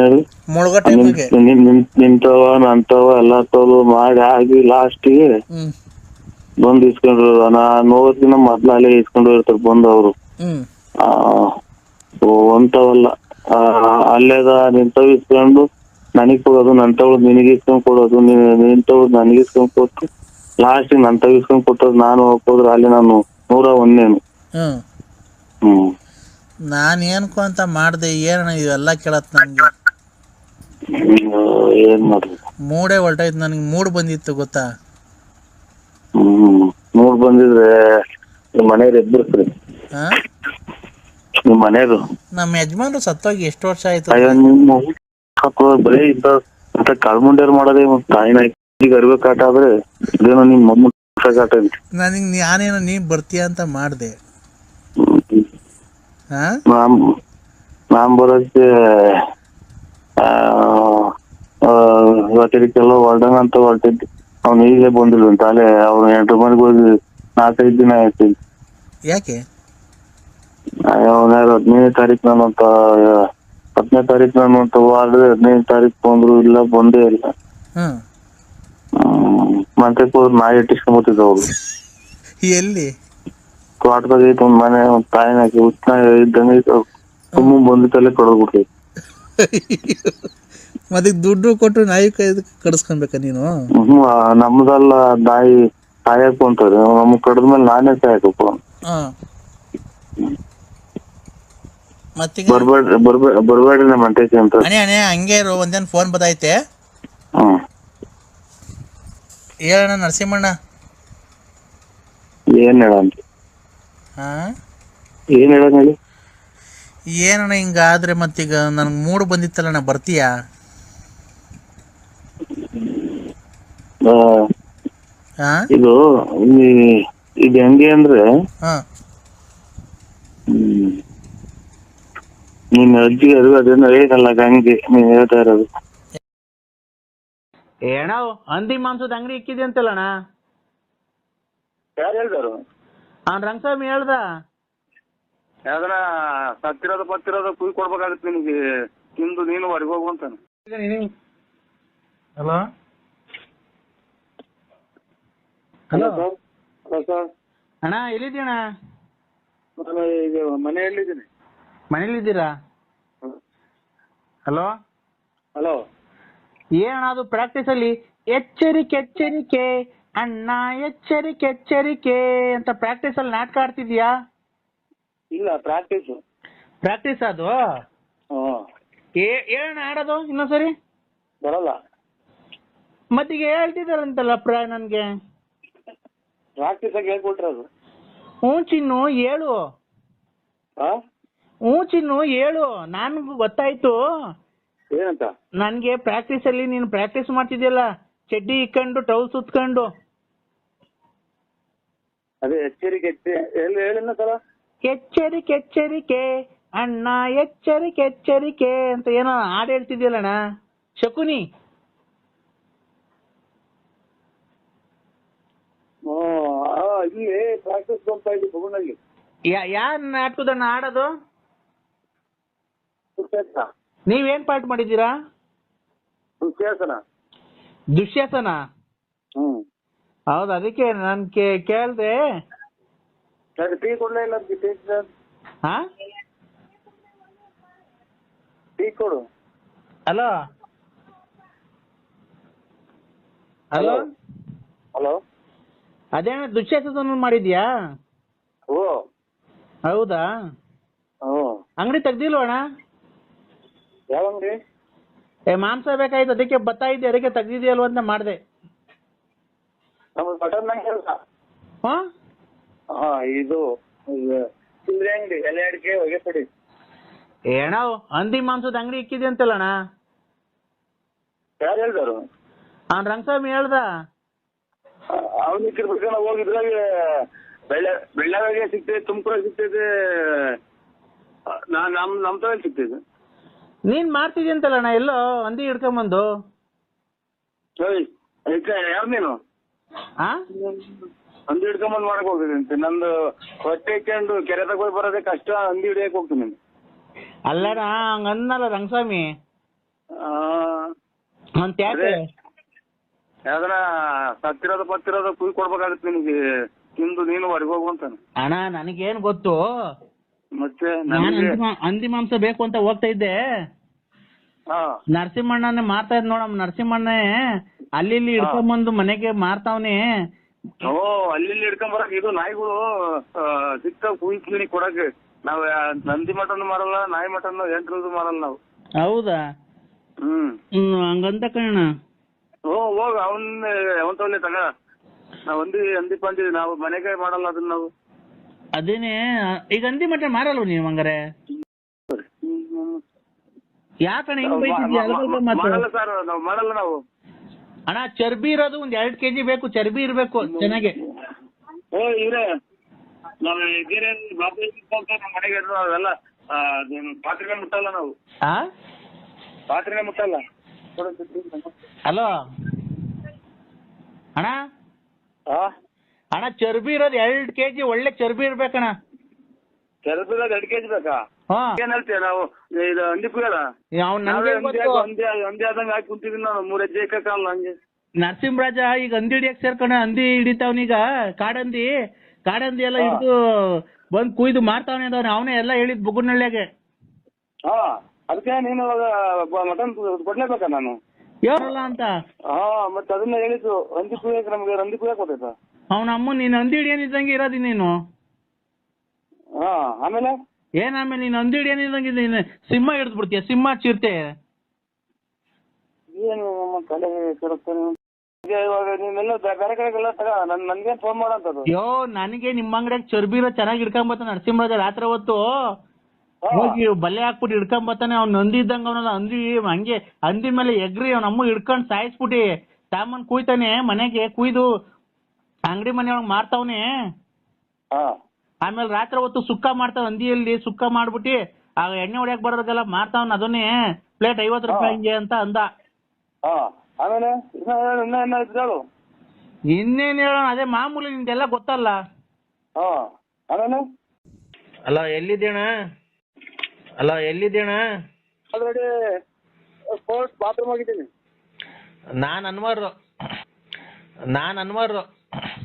ನಿಂತವ ನಂತವ ಎಲ್ಲ ತೋಲು ಮಾಡಿ ಆಗಿ ಲಾಸ್ಟಿಗೆ ಬಂದು ಇಸ್ಕೊಂಡ್ರು. ನೋಡ್ಕಿನ ಮೊದ್ಲು ಅಲ್ಲೇ ಇಸ್ಕೊಂಡು ಇರ್ತಾರೆ ಬಂದು ಅವರು. ಅಂತವಲ್ಲ, ಅಲ್ಲೇದ ನಿಂತವ್ ಇಸ್ಕೊಂಡು ನನಗ್ ಕೊಡೋದು, ನಂತವ್ ನಿನಗೆ ಇಸ್ಕೊಂಡ್ ಕೊಡೋದು, ನಿಂತವ್ ನನಗೆ ಇಸ್ಕೊಂಡ್ ಕೊಟ್ಟು ಲಾಸ್ಟಿಗೆ ನಂತವ್ ಇಸ್ಕೊಂಡ್ ಕೊಟ್ಟೋದು. ನಾನು ಹೋಗೋದ್ರೆ ಅಲ್ಲಿ ನಾನು 101ನೇನು. ನಾನು ಏನ್ಕೋ ಅಂತ ಮಾಡ್ದೆ, ಏನಣ್ಣ ಇವೆಲ್ಲ ಕೇಳತ್ ನಂಗೆ. ಏನ್ ಮಾಡ್ರಿ, ಮೂಡೇ ಹೊಲ್ಟಾಯ್ತು ನನಗೆ. ಮೂಡ್ ಬಂದಿತ್ತು ಗೊತ್ತಾ? ಮೂಡ್ ಬಂದಿದ್ರೆ ನಿಮ್ ಮನೆಯವ್ರು ಎದ್ಬಿಡ್ತೀರಿ. ನಿಮ್ ಮನೆಯವ್ರು ನಮ್ಮ ಯಜಮಾನ್ರು ಸತ್ತೋಗಿ ಎಷ್ಟು ವರ್ಷ ಆಯ್ತು? ಬರೀ ಇಂತ ಕಳ್ಮುಂಡ್ಯಾರು ಮಾಡೋದೇ ತಾಯಿನ ಈಗ ಅರಿವೆ ಕಾಟ ಆದ್ರೆ ಇದೇನೋ ನಿಮ್ ಮಮ್ಮ ಕಾಟ. ನನಗೆ ನಾನೇನೋ ನೀನ್ ಬರ್ತೀಯ ಅಂತ ಮಾಡ್ದೆ. ನಾನ್ ಬರೋಕ್ಕೆ ಇವತ್ತಿಗೆಲ್ಲ ಹೊರಡಂಗ ಅಂತ ಹೊರಟಿದ್ದೆ. ಅವ್ನು ಈಗಲೇ ಬಂದಿಲ್ಲ ಅಂತ. ಅಲ್ಲೇ ಅವ್ನು 8 ಮನೆಗೆ ಹೋಗಿ 4-5 ದಿನ ಆಯ್ತು. ಯಾಕೆ? ಅವನ 15ನೇ ತಾರೀಕು ನಾನಂತ 10ನೇ ತಾರೀಕು ನಾನು ಅಂತ ಹೋದ್ರೆ 15ನೇ ತಾರೀಕು ಬಂದ್ರು ಇಲ್ಲ, ಬಂದೇ ಇಲ್ಲ. ಮತ್ತೆ ಹೋದ್ರೆ ನಾಯಿ ಇಟ್ಟಿಸ್ಕೊಂಬತ್ತಿದ್ದ ಅವ್ರು. ಎಲ್ಲಿ? ತೋಟದಾಗ ಐತೆ ಒಂದ್ ಮನೆ, ಒಂದ್ ತಾಯಿನಾಕಿ ಉತ್ನ ಇದ್ದಂಗೆ ತುಂಬ ಬಂದಿತ್ತಲ್ಲೇ ಕಡದ್ಬಿಟ್ಟೈತಿ. ಮತ್ತೆ ದುಡ್ಡು ಕೊಟ್ಟು ನಾಯಿ ಕಡಿಸ್ಕೊಬೇಕ ನೀನು? ನಮ್ದಲ್ಲ, ನಾಯಿ ಸಾಯಕು ಅಂತಾರೆ. ನಮ್ಗ್ ಕಡದ್ಮೇಲೆ ನಾನೇ ಸಾಯಕಪ್ಪ. ಬರ್ಬೇಡ್ರಿ ನಮ್ಮ ಅಂಟೈತಿ ಅಂತ. ಅಣೆ ಹಂಗೆ ಇರು, ಒಂದೇನು ಫೋನ್ ಬದೈತೆ. ಹೇಳಣ್ಣ ನರಸಿಂಹಣ್ಣ. ಏನ್ ಹೇಳ ಏನ್ ಹೇಳ ಹೇಳಿ. ಏನಣ್ಣ ಹಿಂಗಾದ್ರೆ ಮತ್ತೀಗ ನನ್ಗೆ ಮೂಡು ಬಂದಿತ್ತಲ್ಲಣ್ಣ, ಬರ್ತೀಯಾ? ಇದು ಹೆಂಗೆ ಅಂದ್ರೆ ನಿನ್ನ ಅಜ್ಜಿ ಅದು ಅದನ್ನ ಹೇಗಲ್ಲ ಹಂಗೆ ನೀನ್ ಹೇಳ್ತಾ ಇರೋದು. ಏಣ ಹಂದಿ ಮಾಂಸದ ಅಂಗಡಿ ಇಕ್ಕಿದೆ ಅಂತಲ್ಲಣ್ಣ. ಯಾರು ಹೇಳ್ತಾರು? ಅವ್ನ್ ರಂಗಸ್ವಾಮಿ ಹೇಳ್ದ. ಯಾವ್ದನ ಸತ್ತಿರೋದು ಪತ್ತಿರೋದು ಕುಯ್ ಕೊಡ್ಬೇಕಾಗತ್ತೆ ನಿನಗೆ, ತಿಂದು ನೀನು ಹೊರಗೆ ಹೋಗು ಅಂತಾನೆ. ಹಲೋ ಹಲೋ ಸರ್, ಅಣ್ಣ ಎಲ್ಲಿದ್ದೀಣ? ನಾನು ಈಗ ಮನೆಯಲ್ಲಿದ್ದೀನಿ. ಮನೇಲಿದ್ದೀರಾ? ಹಲೋ ಹಲೋ, ಏನಣ್ಣ ಅದು ಪ್ರಾಕ್ಟೀಸ್ ಅಲ್ಲಿ ಎಚ್ಚರಿಕೆ ಎಚ್ಚರಿಕೆ ಅಣ್ಣ ಎಚ್ಚರಿಕೆ ಎಚ್ಚರಿಕೆ ಅಂತ ಪ್ರಾಕ್ಟೀಸ್ ಅಲ್ಲಿ ನಾಟಕ ಆಡ್ತಿದ್ಯಾ? ಇಲ್ಲ ಪ್ರಾಕ್ಟೀಸ್. ಪ್ರಾಕ್ಟೀಸ್ ಅದು ಏನಣ್ಣ ಆಡೋದು ಇನ್ನೊಂದ್ಸರಿ? ಬರಲ್ಲ. ಮತ್ತೀಗ ಹೇಳ್ತಿದಾರಂತಲ್ಲ ನನ್ಗೆ. ಪ್ರಾಕ್ಟೀಸ್ ಆಗಿ ಹೇಳ್ಕೊಟ್ರೆ ಅದು. ಹ್ಞೂ ಚಿನ್ನು ಹೇಳು. ಹ್ಞೂ ಚಿನ್ನು ಹೇಳು, ನನ್ಗೂ ಗೊತ್ತಾಯ್ತು. ಏನಂತ? ನನ್ಗೆ ಪ್ರಾಕ್ಟೀಸ್ ಅಲ್ಲಿ ನೀನು ಪ್ರಾಕ್ಟೀಸ್ ಮಾಡ್ತಿದ್ಯಲ್ಲ, ಚಡ್ಡಿ ಇಕ್ಕೊಂಡು ಟೌಲ್ ಸುತ್ಕೊಂಡು. ಅದೇ ಎಚ್ಚರಿಕೆ ಹೇಳಿನ ಸಲ. ಎಚ್ಚರಿಕೆ ಎಚ್ಚರಿಕೆ ಅಣ್ಣ ಎಚ್ಚರಿಕೆ ಎಚ್ಚರಿಕೆ ಅಂತ ಏನೋ ಹಾಡು ಹೇಳ್ತಿದ್ಯಲ್ಲಣ್ಣ, ಶಕುನಿ. ಇಲ್ಲಿ ಪ್ರಾಕ್ಟೀಸ್ ಮಾಡ್ತಾ ಇದ್ವಿ ಬಗುನಲ್ಲಿ. ಯಾರ್ ನಾಟಕದಣ್ಣ ಆಡೋದು? ನೀವೇನ್ ಪಾಠ ಮಾಡಿದ್ದೀರಾ? ದುಶ್ಯಾಸನ. ದುಶ್ಯಾಸನ? ಹೌದು, ಅದಕ್ಕೆ ನಾನ್ ಕೇಳ್ದೆ. ಟೀ ಕೊಡ್ಲೇ ಇಲ್ಲ. ಹಾ ಟೀ ಕೊಡು. ಹಲೋ ಹಲೋ ಹಲೋ, ಅದೇನ ದುಶ್ಯಾಸನ ಮಾಡಿದ್ಯಾ? ಓ ಹೌದಾ? ಅಂಗಡಿ ತೆಗ್ದಿಲ್ವಣ್ಣ? ಯಾವ ಅಂಗಡಿ? ಮಾಂಸ ಬೇಕಾಯ್ತು, ಅದಕ್ಕೆ ಬರ್ತಾ ಇದ್ದೆ, ಅದಕ್ಕೆ ತೆಗ್ದಿದ್ಯಲ್ವ ಅಂತ ಮಾಡ್ದೆ. ನಮ್ದು ಬಟನ್ ಕೆಲಸ. ಇದು ಚಿಲ್ಲರೆ ಅಂಗಡಿ, ಎಲೆ ಅಡಿಕೆ, ಹೊಗೆ ಪುಡಿ. ಏಣ ಹಂದಿ ಮಾಂಸದ ಅಂಗಡಿ ಇಕ್ಕಿದೆ ಅಂತಲ್ಲಣ್ಣ? ಯಾರು ಹೇಳ್ತಾರು? ಅವ್ನ್ ರಂಗಸ್ವಾಮಿ ಹೇಳ್ದ. ಅವ್ನು ಇಕ್ಕಿರ್ಬೇಕು. ನಾವು ಹೋಗಿದ್ರಾಗ ಬೆಳ್ಳಾವಿಗೆ ಸಿಗ್ತೈತೆ, ತುಮಕೂರಾಗ ಸಿಗ್ತೈತೆ, ನಮ್ ತಲೆ ಸಿಗ್ತೈತೆ. ನೀನ್ ಮಾಡ್ತಿದ್ಯ ಅಂತಲ್ಲಣ್ಣ ಎಲ್ಲೋ ಹಂದಿ ಹಿಡ್ಕೊಂಬಂದು? ಯಾರು ನೀನು? ಆ ಹಂದಿ ಹಿಡ್ಕೊಂಬಂದ್ ಮಾಡಕ್ ಹೋಗಿದಂತೆ. ನಂದು ಹೊಟ್ಟೆ ಇಟ್ಕೊಂಡು ಕೆರೆದಾಗ ಹೋಗಿ ಬರೋದೇ ಕಷ್ಟ, ಹಂದಿ ಹಿಡಿಯಕ್ ಹೋಗ್ತೀನಿ. ಅಲ್ಲಣ್ಣ ಹಂಗನ್ನಲ್ಲ ರಂಗಸ್ವಾಮಿ. ಅಂತ ಯಾಕೆ? ಯಾವ್ದನ ಸತ್ತಿರೋದು ಪತ್ತಿರೋದು ಕುಯ್ ಕೊಡ್ಬೇಕಾಗತ್ತೆ ನಿನಗೆ, ತಿಂದು ನೀನು ಹೊರಗೆ ಹೋಗು ಅಂತಾನೆ. ಅಣ್ಣ ನನಗೇನ್ ಗೊತ್ತು, ಮತ್ತೆ ಹಂದಿ ಮಾಂಸ ಬೇಕು ಅಂತ ಹೋಗ್ತಾ ಇದ್ದೆ. ನರಸಿಂಹಣ್ಣನೇ ಮಾರ್ತಾ ಇದ್ ನೋಡಮ್ಮ, ನರಸಿಂಹಣ್ಣೇ ಅಲ್ಲಿ ಇಲ್ಲಿ ಹಿಡ್ಕೊಂಬಂದು ಮನೆಗೆ ಮಾರ್ತಾವ್ನೆ. ಅಲ್ಲಿ ಹಿಡ್ಕೊಂಡ್ ಬರಕ್ ಇದು ನಾಯಿಗಳು ಸಿಕ್ತಾವ್ ಕುಯ್ ಕ್ಲೀನಿ ಕೊಡಕ್ಕೆ. ನಾವ್ ನಂದಿ ಮಟನ್ ಮಾರಲ್ಲ, ನಾಯಿ ಮಟನ್ ಎಂಟ್ರದ್ದು ಮಾರಲ್ಲ ನಾವು. ಹೌದಾ? ಹಂಗಂತ ಕಣ. ಹೋಗ ಅವನ್ ತಗೊಳ್ಳಿ ತಗ. ನಾವ್ ಹಂದಿ ಪಂದಿ ನಾವು ಮನೆಗೆ ಮಾಡಲ್ಲ ಅದನ್ನ ನಾವು. ಅದೇನೆ ಈಗ ಹಂದಿ ಮಟನ್ ಮಾರಲ್ವ ನೀವು ಹಂಗಾರೆ? ಯಾಕಣ್ಣ ಹಿಂಗ್ ಬೈತಿದ್ಯಾ? ಮಾಡಲ್ಲ ಸರ್, ನಾವ್ ಮಾಡಲ್ಲ ನಾವು. ಅಣ್ಣ ಚರ್ಬಿ ಇರೋದು ಒಂದ್ 2 kg ಬೇಕು, ಚರ್ಬಿ ಇರ್ಬೇಕು ಚೆನ್ನಾಗಿ. ಇವ್ರೆ ನಾವ್ ನಮ್ ಮನೆಗೆ ಅವೆಲ್ಲ ಪಾತ್ರೆನೇ ಮುಟ್ಟಲ್ಲ ನಾವು. ಪಾತ್ರೆನೇ ಮುಟ್ಟಲ್ಲ. ಹಲೋ ಅಣ್ಣ, ಅಣ್ಣ ಚರ್ಬಿ ಇರೋದು 2 kg ಒಳ್ಳೆ ಚರ್ಬಿ ಇರ್ಬೇಕಣ್ಣ. ಚರ್ಬಿ ಇರೋದು 2 kg ಬೇಕಾ? ಏನ್ ಹೇಳ್ತೀಯ ನಾವು? ಇದು ಹಂದಿ ಕುಯ್ಯಲ್ಲ, ಹಂದಿ ಆದಂಗ ಹಾಕಿ ಕುಂತಿದೀನಿ ನಾನು. 3 ಹೆಜ್ಜೆ ಇಕ್ಕಲ್ಲ ಹಂಗೆ. ನರಸಿಂಹರಾಜ ಈಗ ಹಂದಿ ಹಿಡಿಯಕ್ ಸೇರ್ಕೊಂಡ, ಹಂದಿ ಹಿಡಿತಾವ್ನೀಗ. ಕಾಡಂದಿ ಎಲ್ಲ ಹಿಡಿದು ಬಂದ್ ಕುಯ್ದು ಮಾರ್ತಾವನೆ ಅದವ್ನ. ಅವನೇ ಎಲ್ಲ ಹೇಳಿದ್ ಬುಗುನಳ್ಳಿಯಾಗೆ. ಅದಕ್ಕೆ ನೀನು ಮಟನ್ ಕೊಡ್ಲೇಬೇಕಾ ನಾನು? ಹೇಳಲ್ಲ ಅಂತ. ಮತ್ತೆ ಅದನ್ನ ಹೇಳಿದ್ದು. ಹಂದಿ ಕುಯ್ಯಕ್ ನಮ್ಗೆ ಹಂದಿ ಕುಯ್ಯಕ್ ಗೊತ್ತಾಯ್ತಾ? ಅವನ ಅಮ್ಮ ನೀನ್ ಹಂದಿ ಹಿಡಿಯನಿದ್ದಂಗೆ ಇರೋದಿ ನೀನು. ಆಮೇಲೆ ಆಮೇಲೆ ನೀನ್ ಹಂದಿ ಹಿಡಿಯನಿದ್ದಂಗೆ ನೀನು ಸಿಂಹ ಹಿಡಿದ್ ಬಿಡ್ತೀಯ, ಸಿಂಹ ಚಿರತೆ. ಏನು ತಲೆ ಕೆಡುತ್ತಾನೆ ಇವಾಗ. ನೀನೆಲ್ಲ ಬೇರೆ ಕಡೆಗೆಲ್ಲ ತಗ, ನನ್ಗೇನ್ ಫೋನ್ ಮಾಡಂತದ್ದು. ನನಗೆ ನಿಮ್ಮ ಅಂಗಡಿಯಾಗ ಚರ್ಬಿ ಇರೋ ಚೆನ್ನಾಗಿ ಹಿಡ್ಕೊಂಬತ್ತಾನೆ ನರಸಿಂಹರಾಜ. ರಾತ್ರಿ ಹೊತ್ತು ಹೋಗಿ ಬಲ್ಲೆ ಹಾಕ್ಬಿಟ್ಟು ಹಿಡ್ಕೊಂಬತ್ತಾನೆ. ಅವ್ನು ಹಂದಿ ಇದ್ದಂಗ ಅವನಲ್ಲ, ಹಂದಿ ಹಂಗೆ ಹಂದಿ ಮೇಲೆ ಎಗ್ರಿ ಅವ್ನ ಅಮ್ಮ ಹಿಡ್ಕೊಂಡ್ ಸಾಯಿಸ್ಬಿಟ್ಟಿ ಸಾಮಾನ್ ಕುಯ್ತಾನೆ. ಮನೆಗೆ ಕುಯ್ದು ಅಂಗಡಿ ಮನೆಯೊಳಗ್ ಮಾರ್ತಾವ್ನೆ. ಆಮೇಲೆ ರಾತ್ರಿ ಹೊತ್ತು ಸುಕ್ಕ ಮಾಡ್ತಾವ ಹಂದಿಯಲ್ಲಿ ಸುಕ್ಕ ಮಾಡ್ಬಿಟ್ಟು ಆಗ ಎಣ್ಣೆ ಹೊಡ್ಯಕ್ ಬರೋದಕ್ಕೆಲ್ಲ ಮಾರ್ತಾವನ್ ಅದನ್ನೇ ಪ್ಲೇಟ್ 50 ರೂಪಾಯಿ ಹಿಂಗೆ ಅಂತ ಅಂದ. ಹಾ ಆಮೇಲೆ ಇನ್ನ ಇದ್ರು ಇನ್ನೇನ್ ಹೇಳೋಣ, ಅದೇ ಮಾಮೂಲಿ ನಿಂದೆಲ್ಲ ಗೊತ್ತಲ್ಲ. ಹಾ ಆಮೇಲೆ ಅಲ್ಲ ಎಲ್ಲಿದ್ದೇಣ ಆಲ್ರೆಡಿ ಸ್ಪೋರ್ಟ್ಸ್ ಬಾತ್ರೂಮ್ ಆಗಿದ್ದೀನಿ. ನಾನ್ ಅನ್ವಾರು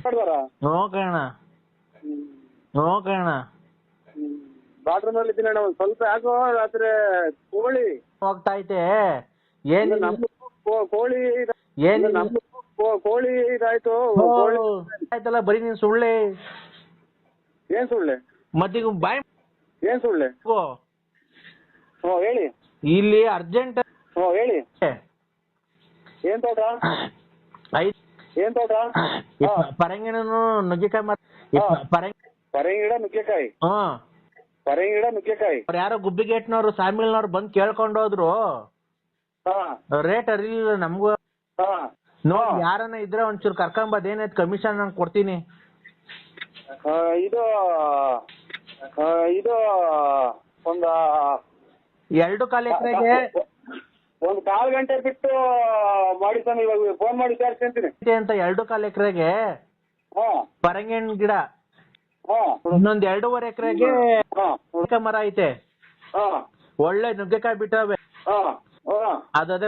ನೋಡ್ದಾರ ನೋಕಣ ಬಾತ್ರೂಮ್ ಅಲ್ಲಿ ಇದ್ದೀನಿ ಅಣ್ಣ. ಒಂದ್ ಸ್ವಲ್ಪ ಯಾಕೋ ರಾತ್ರಿ ಕೋಳಿ ಹೋಗ್ತಾ ಐತೆ. ಏನ್ ಕೋಳಿ ಏನ್ ಕೋಳಿ ಇದಾಯ್ತು. ಆಯ್ತಲ್ಲ ಬರೀ ನೀನ್ ಸುಳ್ಳೆ. ಏನ್ ಸುಳ್ಳೆ? ಮತ್ತೀಗ ಬಾಯ್ ಏನ್ ಸುಳ್ಳೆ? ಹೇಳಿ. ಇಲ್ಲಿ ಅರ್ಜೆಂಟ್ ಹೇಳಿ. ಏನ್ ತೋಟ? ಏನ್ ತೋಟ? ಪರಂಗಿಣನು ನುಗ್ಗೆಕಾಯಿ ಪರಂಗಿ ಗಿಡ ನುಗ್ಗೆಕಾಯಿ. ಪರಂಗಿ ಗಿಡ ನುಗ್ಗೆಕಾಯಿ. ಅವ್ರು ಯಾರೋ ಗುಬ್ಬಿಗೇಟ್ನವ್ರು ಸಾಮಿಲ್ನವ್ರು ಬಂದ್ ಕೇಳ್ಕೊಂಡು ಹೋದ್ರು. ರೇಟ್ ಅರಿಲಿಲ್ಲ ನಮ್ಗೂ. ನೋಡಿ ಯಾರನ್ನ ಇದ್ರೆ ಒಂಚೂರು ಕರ್ಕೊಂಬದ್ ಏನಾಯ್ತು ಕಮಿಷನ್ ನಾನು ಕೊಡ್ತೀನಿ. ಇದು ಒಂದ 2.25 ಎಕರೆಗೆ ಒಂದ್ 1/4 ಗಂಟೆ ಬಿಟ್ಟು ಮಾಡಿ ಸ್ವಾಮಿ. ಇವಾಗ ಫೋನ್ ಮಾಡಿ ವಿಚಾರಿಸ್ಕೊಂತೀನಿ ಅಂತ. 2.25 ಎಕರೆಗೆ ಪರಂಗಿಣ ಗಿಡ, ಇನ್ನೊಂದ್ 2.5 ಎಕರೆಗೆ ಮರ ಐತೆ. ಒಳ್ಳೆ ನುಗ್ಗೆಕಾಯಿ ಬಿಟ್ಟವೆ. ಅದೇ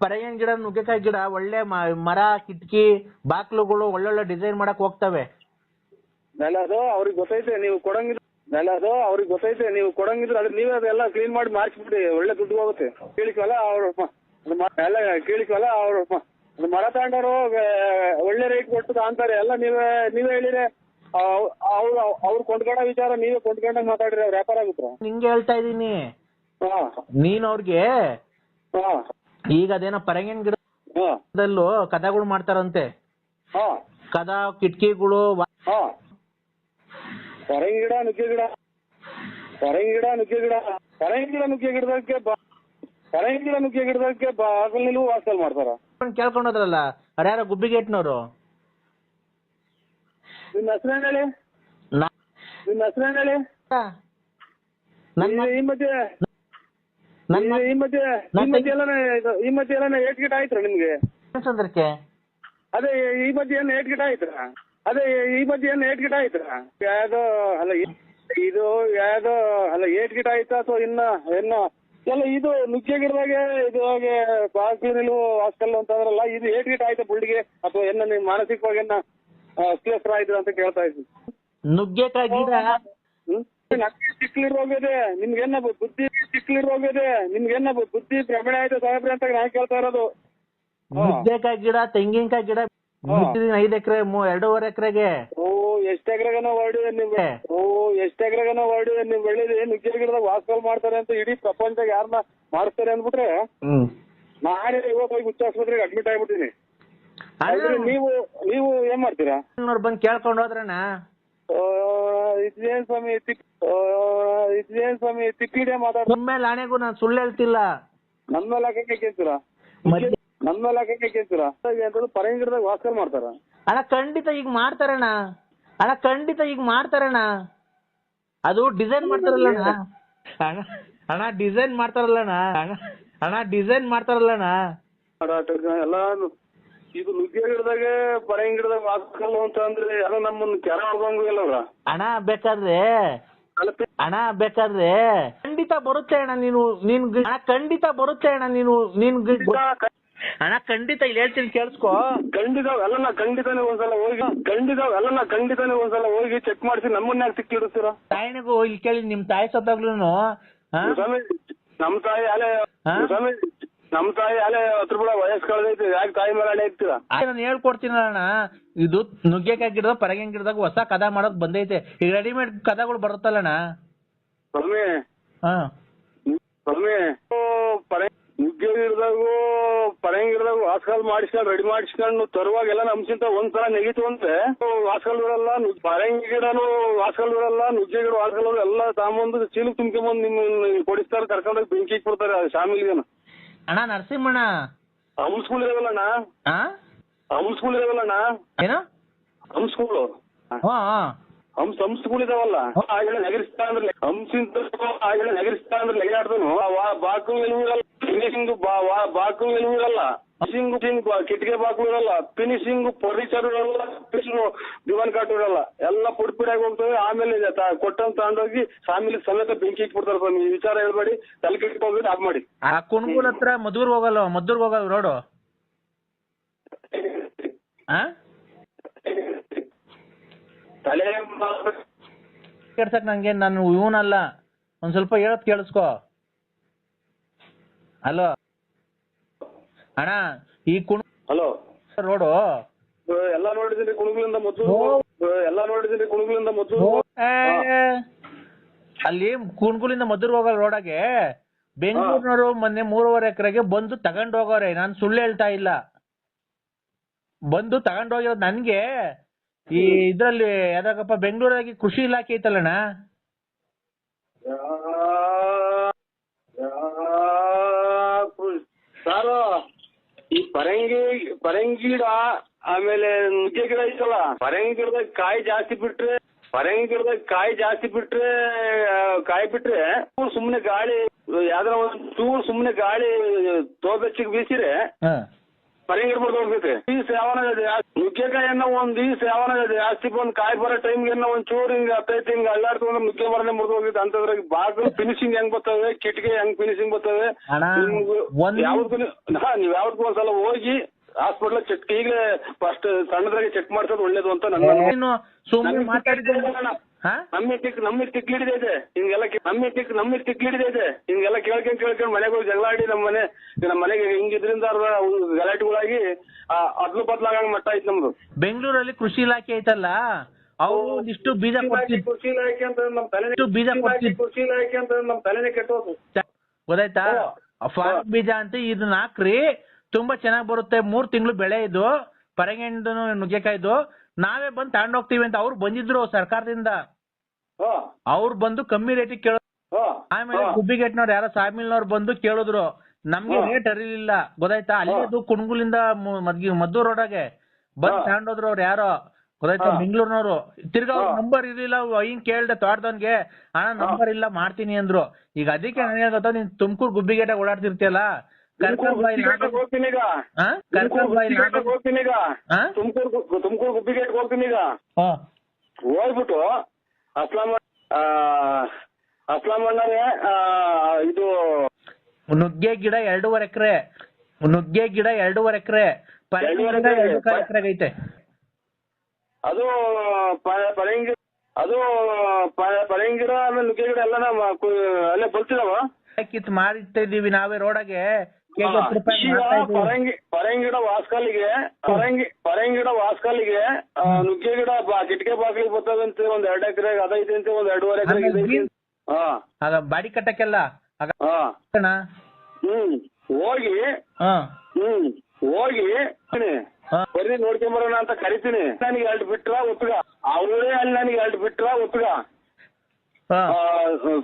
ಪರಂಗಿಣ ಗಿಡ ನುಗ್ಗೆಕಾಯಿ ಗಿಡ ಒಳ್ಳೆ ಮರ ಕಿಟಕಿ ಬಾಕ್ಲುಗಳು ಒಳ್ಳೊಳ್ಳೆ ಡಿಸೈನ್ ಮಾಡಕ್ ಹೋಗ್ತವೆ. ಅವ್ರಿಗೆ ಗೊತ್ತೈತೆ ನೀವು ಕೊಡಂಗಿದ್ರೆ ಅದ್ರ ನೀವೇ ಅದೆಲ್ಲ ಕ್ಲೀನ್ ಮಾಡಿ ಮಾರ್ಚ್ಬಿಡಿ. ಒಳ್ಳೆ ದುಡ್ಡು ಹೋಗುತ್ತೆ. ಕೇಳಿಕಲ್ಲ ಅವ್ರು ಮರ ತಗೊಂಡವರು ಒಳ್ಳೆ ರೇಟ್ ಕೊಟ್ಟು ಅಂತಾರೆ ಎಲ್ಲ. ನೀವೇ ಹೇಳಿದ್ರೆ ಅವ್ರು ಕೊಂಡ್ಕೊಂಡ ವಿಚಾರ ನೀವೇ ಕೊಂಡ್ಕೊಂಡಾಗ ಮಾತಾಡ್ರಿ. ಅವ್ರ ವ್ಯಾಪಾರ ಆಗುತ್ತ. ನಿಂಗೆ ಹೇಳ್ತಾ ಇದೀನಿ, ನೀನ್ ಅವ್ರಿಗೆ ಈಗ ಅದೇನೋ ಪರಂಗಿನ ಗಿಡದಲ್ಲೂ ಕದಗಳು ಮಾಡ್ತಾರಂತೆ. ಕದ ಕಿಟಕಿಗಳು ಪರಂಗಿ ಗಿಡ ನುಗ್ಗೆ ಗಿಡದಕ್ಕೆ ಬಾಗಲ್ ನಿಲ್ಲು ವಾಸಲ್ ಮಾಡ್ತಾರ. ಕೇಳ್ಕೊಂಡೋದ್ರಲ್ಲ ಅವ್ರ್ಯಾರ ಗುಬ್ಬಿಗೇಟ್ನವ್ರು. ನಿನ್ನ ಹೆಸರೇನ್ ಹೇಳಿ? ಈ ಮಧ್ಯೆ ಎಲ್ಲ ಏಟ್ ಗಿಟ ಆಯ್ತ್ರ ನಿಮ್ಗೆ? ಅದೇ ಈ ಮಧ್ಯೆ ಏನ್ ಏಟ್ ಗಿಟ ಆಯ್ತ್ರ? ಯಾವ್ದೋ ಅಲ್ಲ ಇದು ಯಾವ್ದೋ ಅಲ್ಲ ಏಟ್ ಗಿಟ ಆಯ್ತಾ ಅಥವಾ ಇನ್ನ ಎಲ್ಲ ಇದು ನುಗ್ಗೆ ಗಿಡದಾಗೆ ಇದು ಬಾಗಿಲು ನಿಲುವು ಹಾಸ್ಟೆಲ್ ಅಂತಂದ್ರಲ್ಲ, ಇದು ಏಟ್ ಗಿಟ ಆಯ್ತಾ ಬುಳ್ಳಿಗೆ ಅಥವಾ ನಿಮ್ ಮಾನಸಿಕವಾಗಿ ಅಸ್ವಸ್ಥ ಆಯ್ತು ಅಂತ ಕೇಳ್ತಾ ಇದ್ದೀನಿ. ನುಗ್ಗೆಕಾಯಿ ಗಿಡ ಚಿಕ್ಕಲಿರೋಗಿದೆ ನಿಮ್ಗೇನ ಬುದ್ಧಿ ಭ್ರಮಣೆ ಆಯ್ತು ಸಾಹೇಬ್ರೆ ಅಂತ ನಾನು ಕೇಳ್ತಾ ಇರೋದು. ನುಗ್ಗೆಕಾಯಿ ಗಿಡ ತೆಂಗಿನಕಾಯಿ ಗಿಡ 5 ಎಕರೆ 2.5 ಎಕರೆಗೆ ಎಷ್ಟು ಎಕರೆಗನ ಹೊರಡಿದೆ ನೀವು ಬೆಳೆದಿ ನುಗ್ಗೆ ಗಿಡದಾಗ ವಾಸಲ್ ಮಾಡ್ತಾರೆ ಅಂತ ಇಡೀ ಪ್ರಪಂಚದಾಗ ಯಾರನ್ನ ಮಾಡಿಸ್ತಾರೆ ಅಂದ್ಬಿಟ್ರೆ ನಾನೇ ಇವತ್ತು ಹೋಗಿ ಹುಚ್ಚ ಆಸ್ಪತ್ರೆಗೆ ಅಡ್ಮಿಟ್ ಆಗ್ಬಿಟ್ಟಿನಿ. ನೀವು ಏನ್ ಮಾಡ್ತೀರಾ? ಬಂದ್ ಕೇಳ್ಕೊಂಡು ಹೋದ್ರಣ್ಣ. ಇದೇನ್ ಸ್ವಾಮಿ ತಿಕ್ಕಿಡೆ ಮಾತಾಡ. ನಿಮ್ಮ ಮೇಲೆ ಆಣೆಗೂ ನಾನು ಸುಳ್ಳು ಹೇಳ್ತಿಲ್ಲ. ನಮ್ಮ ಮೇಲೆ ಹಾಕಕ್ಕೆ ಕೇಳ್ತೀರಾ? ಪರಂಗಿ ಗಿಡದಾಗ ವಾಸಲ್ ಮಾಡ್ತಾರ? ಅಣ್ಣ ಖಂಡಿತ ಈಗ ಮಾಡ್ತಾರಣ್ಣ. ಅದು ಡಿಸೈನ್ ಮಾಡ್ತಾರಲ್ಲಣ್ಣ. ಡಿಸೈನ್ ಮಾಡ್ತಾರಲ್ಲಣ್ಣ. ಎಲ್ಲ ಇದು ನುಗ್ಗೆ ಗಿಡದಾಗೆ ಪರಂಗಿ ಗಿಡದಾಗ ವಾಸಲ್ ಅಂತ ಅಂದ್ರೆ ಎಲ್ಲ ನಮ್ಮನ್ನ ಕೆರ ಹೊಡ್ದಂಗ ಇಲ್ಲ. ಅಣ್ಣ ಬೇಕಾದ್ರೆ ಖಂಡಿತ ಬರುತ್ತೆ ಅಣ್ಣ. ಖಂಡಿತ ಬರುತ್ತೆ ಅಣ್ಣ. ಅಣ್ಣ ಖಂಡಿತ ಇಲ್ಲಿ ಹೇಳ್ತೀನಿ ಕೇಳಿಸ್ಕೊ. ಖಂಡಿತಾನೆ ಒಂದ್ಸಲ ಹೋಗಿ ಚೆಕ್ ಮಾಡಿಸಿ ನಮ್ಮನ್ನ ಯಾಕೆ ಸಿಕ್ಕಿಡ್ತೀರಾ? ತಾಯಿನಿಗೂ ಇಲ್ಲಿ ಕೇಳಿ ನಿಮ್ ತಾಯಿ ಸತ್ತಾಗ್ಲೂ ನಮ್ ತಾಯಿ ಅಲೆ 10 ರೂಪಾಯಿ ವಯಸ್ಸು ಕಳೆದೈತಿ. ಯಾಕೆ ತಾಯಿ ಮೇಲೆ ಅಲೆ ಇರ್ತೀರಾ? ನಾನು ಹೇಳ್ಕೊಡ್ತೀನಿ ಅಣ್ಣ. ಇದು ನುಗ್ಗೆಕಾಯಿ ಗಿಡದ ಪರಂಗಿ ಗಿಡದಾಗ ಹೊಸ ಕದ ಮಾಡೋಕ್ ಬಂದೈತೆ. ಈಗ ರೆಡಿಮೇಡ್ ಕದಗಳು ಬರುತ್ತಲ್ಲಣ್ಣ. ನುಗ್ಗೆ ಗಿಡದಾಗೂ ಪರಂಗಿ ಗಿಡದಾಗೂ ವಾಸಲ್ ಮಾಡಿಸ್ಕೊಂಡು ರೆಡಿ ಮಾಡಿಸ್ಕೊಂಡು ತರುವಾಗೆಲ್ಲ ನಮ್ಸಿಂತ ಒಂದ್ಸಲ ನೆಗಿತು ಅಂತೆ ವಾಸಲ್ ಬಿಡಲ್ಲ. ಪರಂಗಿ ಗಿಡನು ವಾಸಲ್ ಬಿಡಲ್ಲ, ನುಗ್ಗೆ ಗಿಡ ವಾಸಲ್ ಎಲ್ಲ ತಾಂಬಂದು ಚೀಲಕ್ ತುಂಬ್ಕೊಂಬಂದು ನಿಮ್ ಕೊಡಿಸ್ತಾರೆ. ಕರ್ಕೊಂಡೋಗಿ ಬೆಂಕಿ ಇಟ್ಬಿಡ್ತಾರೆ ಶಾಮಿಲ್ಗೇನು. ಅಣ್ಣ ನರಸಿಂಹಣ್ಣ ಹಂಸ್ಕೂಲ್ ಇರವಲ್ಲಣ್ಣ. ಏನು ಹಂಸ್ಕೂಲು ಹಂಸಗಳಿದಾವಲ್ಲ ಆಗಳ ನಗರಿಸ್ತಾ ಅಂದ್ರೆ ಹಂಸಿಂತ ಆಗಳ ನಗರಿಸ್ತಾ ಅಂದ್ರೆ ಲೆಗಾಡ್ದನು ಬಾಕು ಎಲುವಿರಲ್ಲ ಫಿನಿಶಿಂಗ್ ಬಾಕು ಎಲುವಿರಲ್ಲ ಫಿನಿಶಿಂಗ್ ಕಿಟಿಕೆ ಬಾಕು ಇರಲ್ಲ ಫಿನಿಶಿಂಗ್ ಫರ್ನಿಚರ್ ಇರಲ್ಲ ಫಿನಿಶಿಂಗ್ ದಿವಾನ್ ಕಾಟು ಇರಲ್ಲ ಎಲ್ಲ ಪುಡಿ ಪುಡಿಯಾಗಿ ಹೋಗ್ತವೆ. ಆಮೇಲೆ ಕೊಟ್ಟಂತ ತಗೊಂಡೋಗಿ ಸಾಮಿಲಿ ಸಮೇತ ಬೆಂಕಿ ಇಟ್ಬಿಡ್ತಾರೆ ಸ್ವಾಮಿ. ಈ ವಿಚಾರ ಹೇಳ್ಬೇಡಿ, ತಲೆ ಕೆಟ್ಕೊಂಡ್ಬಿಟ್ಟು ಆಫ್ ಮಾಡಿ. ಆ ಕುಣಗುಲ್ ಹತ್ರ ಮದ್ದೂರ್ಗ್ ಹೋಗಲ್ಲ ರೋಡು ತಲೆ ಕೆಡ್ಸಕ್ ನಂಗೆ ನಾನು ಇವನಲ್ಲ, ಒಂದ್ ಸ್ವಲ್ಪ ಹೇಳತ್ ಕೇಳಿಸ್ಕೊ. ಹಲೋ ಅಣ್ಣ, ಈ ಹಲೋ ರೋಡು ಎಲ್ಲ ನೋಡಿದೀನಿ ಕುಣಗುಲಿಂದ ಮೊದಲು ಅಲ್ಲಿ ಕುಣಗುಲಿಂದ ಮದ್ದೂರ್ಗ್ ಹೋಗೋ ರೋಡಾಗೆ ಬೆಂಗಳೂರಿನವರು ಮೊನ್ನೆ 3.5 ಎಕರೆಗೆ ಬಂದು ತಗೊಂಡ್ ಹೋಗೋರೆ. ನಾನು ಸುಳ್ಳು ಹೇಳ್ತಾ ಇಲ್ಲ, ಬಂದು ತಗೊಂಡ್ ಹೋಗಿರೋದು. ನನ್ಗೆ ಈ ಇದ್ರಲ್ಲಿ ಯಾವ್ದಾಗಪ್ಪ ಬೆಂಗಳೂರಾಗಿ ಕೃಷಿ ಇಲಾಖೆ ಐತಲ್ಲಣ್ಣ, ಸಾರು ಈ ಪರಂಗಿ ಗಿಡ ಆಮೇಲೆ ನುಗ್ಗೆ ಗಿಡ ಐತಲ್ಲ, ಪರಂಗಿ ಗಿಡದಾಗ ಕಾಯಿ ಜಾಸ್ತಿ ಬಿಟ್ರೆ ಕಾಯಿ ಬಿಟ್ರೆ ಸುಮ್ನೆ ಗಾಳಿ ಯಾವ್ದಾರ ಒಂದ್ ಚೂರು ಸುಮ್ನೆ ಗಾಳಿ ತೋಬೆಚ್ಚಿಗೆ ಬೀಸಿರೆ ಪರಂಗಿ ಗಿಡ ಹೋಗ್ತೈತೆ. ಈ ಸೇವನ ನುಗ್ಗೆಕಾಯಿಯನ್ನ ಒಂದ್ ಈ ಸೇವನ ಜಾಸ್ತಿ ಬಂದ್ ಕಾಯಿ ಬರೋ ಟೈಮ್ಗೆ ಒಂದ್ ಚೂರು ಹಿಂಗ ಹತ್ತೈತಿ ಹಿಂಗ ಅಲ್ಲಾಡ್ತಂದ್ರೆ ನುಗ್ಗೆ ಮರನೇ ಮುರಿದು ಹೋಗಿತ್ತು. ಅಂತದ್ರಾಗ ಬಾಗಿಲು ಫಿನಿಶಿಂಗ್ ಹೆಂಗ್ ಬರ್ತವೆ, ಕಿಟಕಿ ಹೆಂಗ್ ಫಿನಿಶಿಂಗ್ ಬರ್ತವೆ. ನೀವ್ ಯಾವ್ದಕ್ಕೂ ಒಂದ್ಸಲ ಹೋಗಿ ಹಾಸ್ಪಿಟ್ಲ್ ಚೆಕ್ ಈಗಲೇ ಫಸ್ಟ್ ಸಣ್ಣದ್ರಾಗೆ ಚೆಕ್ ಮಾಡ್ಸೋದು ಒಳ್ಳೇದು ಅಂತ ನನ್ನ ನಮ್ಮಿಗ್ ತಿಕ್ಲಿಡಿದೆ ಹಿಂಗೆಲ್ಲ ಕೇಳ್ಕೊಂಡ್ ಮನೆಗೆ ಹೋಗಿ ಜಗಳ ಆಡಿ ನಮ್ಮ ಮನೆಗೆ ಹಿಂಗಿದ್ರಿಂದ ಗಲಾಟೆಗಳಾಗಿ ಅದ್ಲು ಬದ್ಲಾಗಂಗ್ ಮಟ್ಟ ಐತ್ ನಮ್ದು. ಬೆಂಗಳೂರಲ್ಲಿ ಕೃಷಿ ಇಲಾಖೆ ಐತಲ್ಲ, ಅವ್ರು ಇಷ್ಟು ಬೀಜ ಕೃಷಿ ಇಲಾಖೆ ಅಂತ ನಮ್ ತಲೆನೇ ಕೆಟ್ಟೋದು ಗೊತ್ತಾಯ್ತಾ. ಫಾರ್ಮ್ ಬೀಜ ಅಂತ ಇದನ್ನ ಹಾಕ್ರಿ, ತುಂಬಾ ಚೆನ್ನಾಗ್ ಬರುತ್ತೆ. 3 ತಿಂಗಳು ಬೆಳೆ ಇದು, ಪರಂಗಿದು ನುಗ್ಗೆಕಾಯ್ದು. ನಾವೇ ಬಂದು ತಗೊಂಡೋಗ್ತೀವಿ ಅಂತ ಅವ್ರು ಬಂದಿದ್ರು ಸರ್ಕಾರದಿಂದ. ಅವ್ರು ಬಂದು ಕಮ್ಮಿ ರೇಟಿಗೆ ಕೇಳೋ, ಆಮೇಲೆ ಗುಬ್ಬಿಗೇಟ್ನವ್ರು ಯಾರೋ ಸಾಮಿಲ್ನವ್ರು ಬಂದು ಕೇಳಿದ್ರು. ನಮ್ಗೆ ರೇಟ್ ಅರಿಲಿಲ್ಲ ಗೊತ್ತಾಯ್ತಾ. ಅಲ್ಲಿದು ಕುಣಗುಲಿಂದ ಮದ್ದೂರ್ ರೋಡಾಗೆ ಬಂದ್ ತಗೊಂಡೋದ್ರು ಅವ್ರು ಯಾರೋ ಗೊತ್ತಾಯ್ತಾ, ಬೆಂಗಳೂರಿನವ್ರು. ತಿರ್ಗಾ ಅವ್ರ ನಂಬರ್ ಇರ್ಲಿಲ್ಲ, ಹಿಂಗ್ ಕೇಳ್ದೆ ತೋಟದವನ್ಗೆ, ಅಣ್ಣ ನಂಬರ್ ಇಲ್ಲ ಮಾಡ್ತೀನಿ ಅಂದ್ರು. ಈಗ ಅದಕ್ಕೆ ನಾನು ಹೇಳ್ದ, ನೀನ್ ತುಮಕೂರು ಗುಬ್ಬಿಗೇಟಾಗ ಓಡಾಡ್ತಿರ್ತೀಯಲ್ಲ, ತುಮಕೂರು ಗುಬ್ಬಿಗೇಟ್ ಹೋಗ್ತೀನಿ ಈಗ. ಹೋಗ್ಬಿಟ್ಟು ಅಸ್ಲಾಂ ಅಣ್ಣರೇ ಇದು ನುಗ್ಗೆ ಗಿಡ 2.5 ಎಕರೆ, ನುಗ್ಗೆ ಗಿಡ 2.5 ಎಕರೆ, 2 ಎಕರೆ ಐತೆ. ಅದು ಪರಂಗಿ ಗಿಡ ಆಮೇಲೆ ನುಗ್ಗೆ ಗಿಡ ಎಲ್ಲ ಅಲ್ಲೇ ಬಲ್ತಿದಾವ. ಕಿತ್ ಮಾರಿತಾ ಇದೀವಿ ನಾವೇ ರೋಡಾಗೆ. ಪರಂಗಿ ಗಿಡ ವಾಸ್ಕಲ್ಲಿಗೆ ನುಗ್ಗೆ ಗಿಡ ಕಿಟಕೆ ಬಾಗಿಲಿಗೆ ಬರ್ತದಂತೆ. 1-2 ಎಕರೆಗೆ ಅದೈತೆ ಅಂತೆ, 1-2.5 ಎಕರೆಗೆ. ಆಗ ಬಾಡಿ ಕಟ್ಟಕ್ಕೆಲ್ಲ ಹೋಗಿ ಬರೀ ನೋಡ್ಕೊಂಬರೋಣ ಅಂತ ಕರಿತೀನಿ. ನನಗೆ 2 ಬಿಟ್ರ ಒತ್ತುಗ ಅವರೇ ಅಲ್ಲಿ ನನಗೆ 2 ಬಿಟ್ರ ಒತ್ತುಗ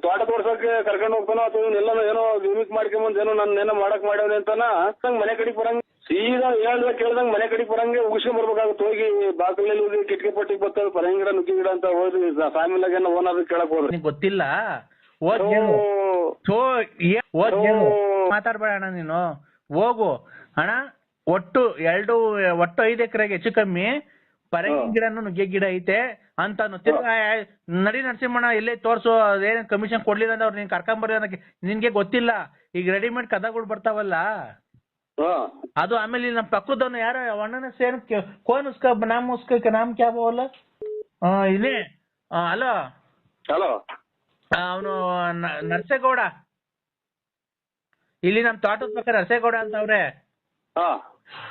ತೋಟ ತೋರ್ಸಕ್ಕೆ ಕರ್ಕೊಂಡು ಹೋಗ್ತಾನೋ ಅಥವಾ ಎಲ್ಲ ಏನೋ ಲಿಮಿಟ್ ಮಾಡ್ಕೊಂಬಂದ್ ಏನೋ ನನ್ನ ಏನೋ ಮಾಡಕ್ ಮಾಡ್ಯವನೆ ಅಂತಾನ ಮನೆ ಕಡೆಗೆ ಬರಂಗ ಸೀದಾ ಕೇಳ್ದಂಗ್ ಮನೆ ಕಡೆಗೆ ಬರಂಗೆ ಉಗಿಸ್ಕೊಂಡ್ ಬರ್ಬೇಕಾಗುತ್ತೆ. ಹೋಗಿ ಬಾಗಿಲಲ್ಲಿ ಹೋಗಿ ಕಿಟಕಿ ಪಟ್ಟಿಗೆ ಬರ್ತವೆ ಪರಂಗಿ ಗಿಡ ನುಗ್ಗಿ ಗಿಡ ಅಂತ ಹೋಗಿ ಫ್ಯಾಮಿಲಿಯಾಗ ಓನರ್ ಕೇಳಕ್ ಹೋದ್ರೆ ಗೊತ್ತಿಲ್ಲ. ಮಾತಾಡ್ಬೇಡ ಅಣ್ಣ ನೀನು, ಹೋಗು ಅಣ್ಣ. ಒಟ್ಟು 5 ಎಕರೆಗೆ ಹೆಚ್ಚು ಕಮ್ಮಿ ಪರಂಗಿ ಗಿಡನು ನುಗ್ಗೆ ಗಿಡ ಐತೆ ಅಂತಾನು. ತಿರ್ಗಾ ನಡಿ ನರಸಿಂಹಣ್ಣ ಎಲ್ಲೇ ತೋರ್ಸು, ಅದೇನ್ ಕಮಿಷನ್ ಕೊಡ್ಲಿಲ್ಲ ಅಂದ್ರೆ ಅವ್ರು ನೀನ್ ಕರ್ಕೊಂಬರ್ರಿ ಅನ್ನಕ್ಕೆ ನಿನ್ಗೆ ಗೊತ್ತಿಲ್ಲ. ಈಗ ರೆಡಿಮೇಡ್ ಕದಗಳು ಬರ್ತಾವಲ್ಲ ಅದು. ಆಮೇಲೆ ನಮ್ಮ ಪಕ್ಕದವನು ಯಾರ ಅಣ್ಣನ ಸೇನ್ ಕೋನ್ ಉಸ್ಕ ನಾಮ್ ಉಸ್ಕ ನಾಮ್ ಕ್ಯಾ ಬೋಲ ಇದೇ ಹಲೋ ಅವನು ನರಸೇಗೌಡ, ಇಲ್ಲಿ ನಮ್ ತೋಟದ ಪಕ್ಕ ನರಸೇಗೌಡ ಅಂತ ಅವ್ರೆ.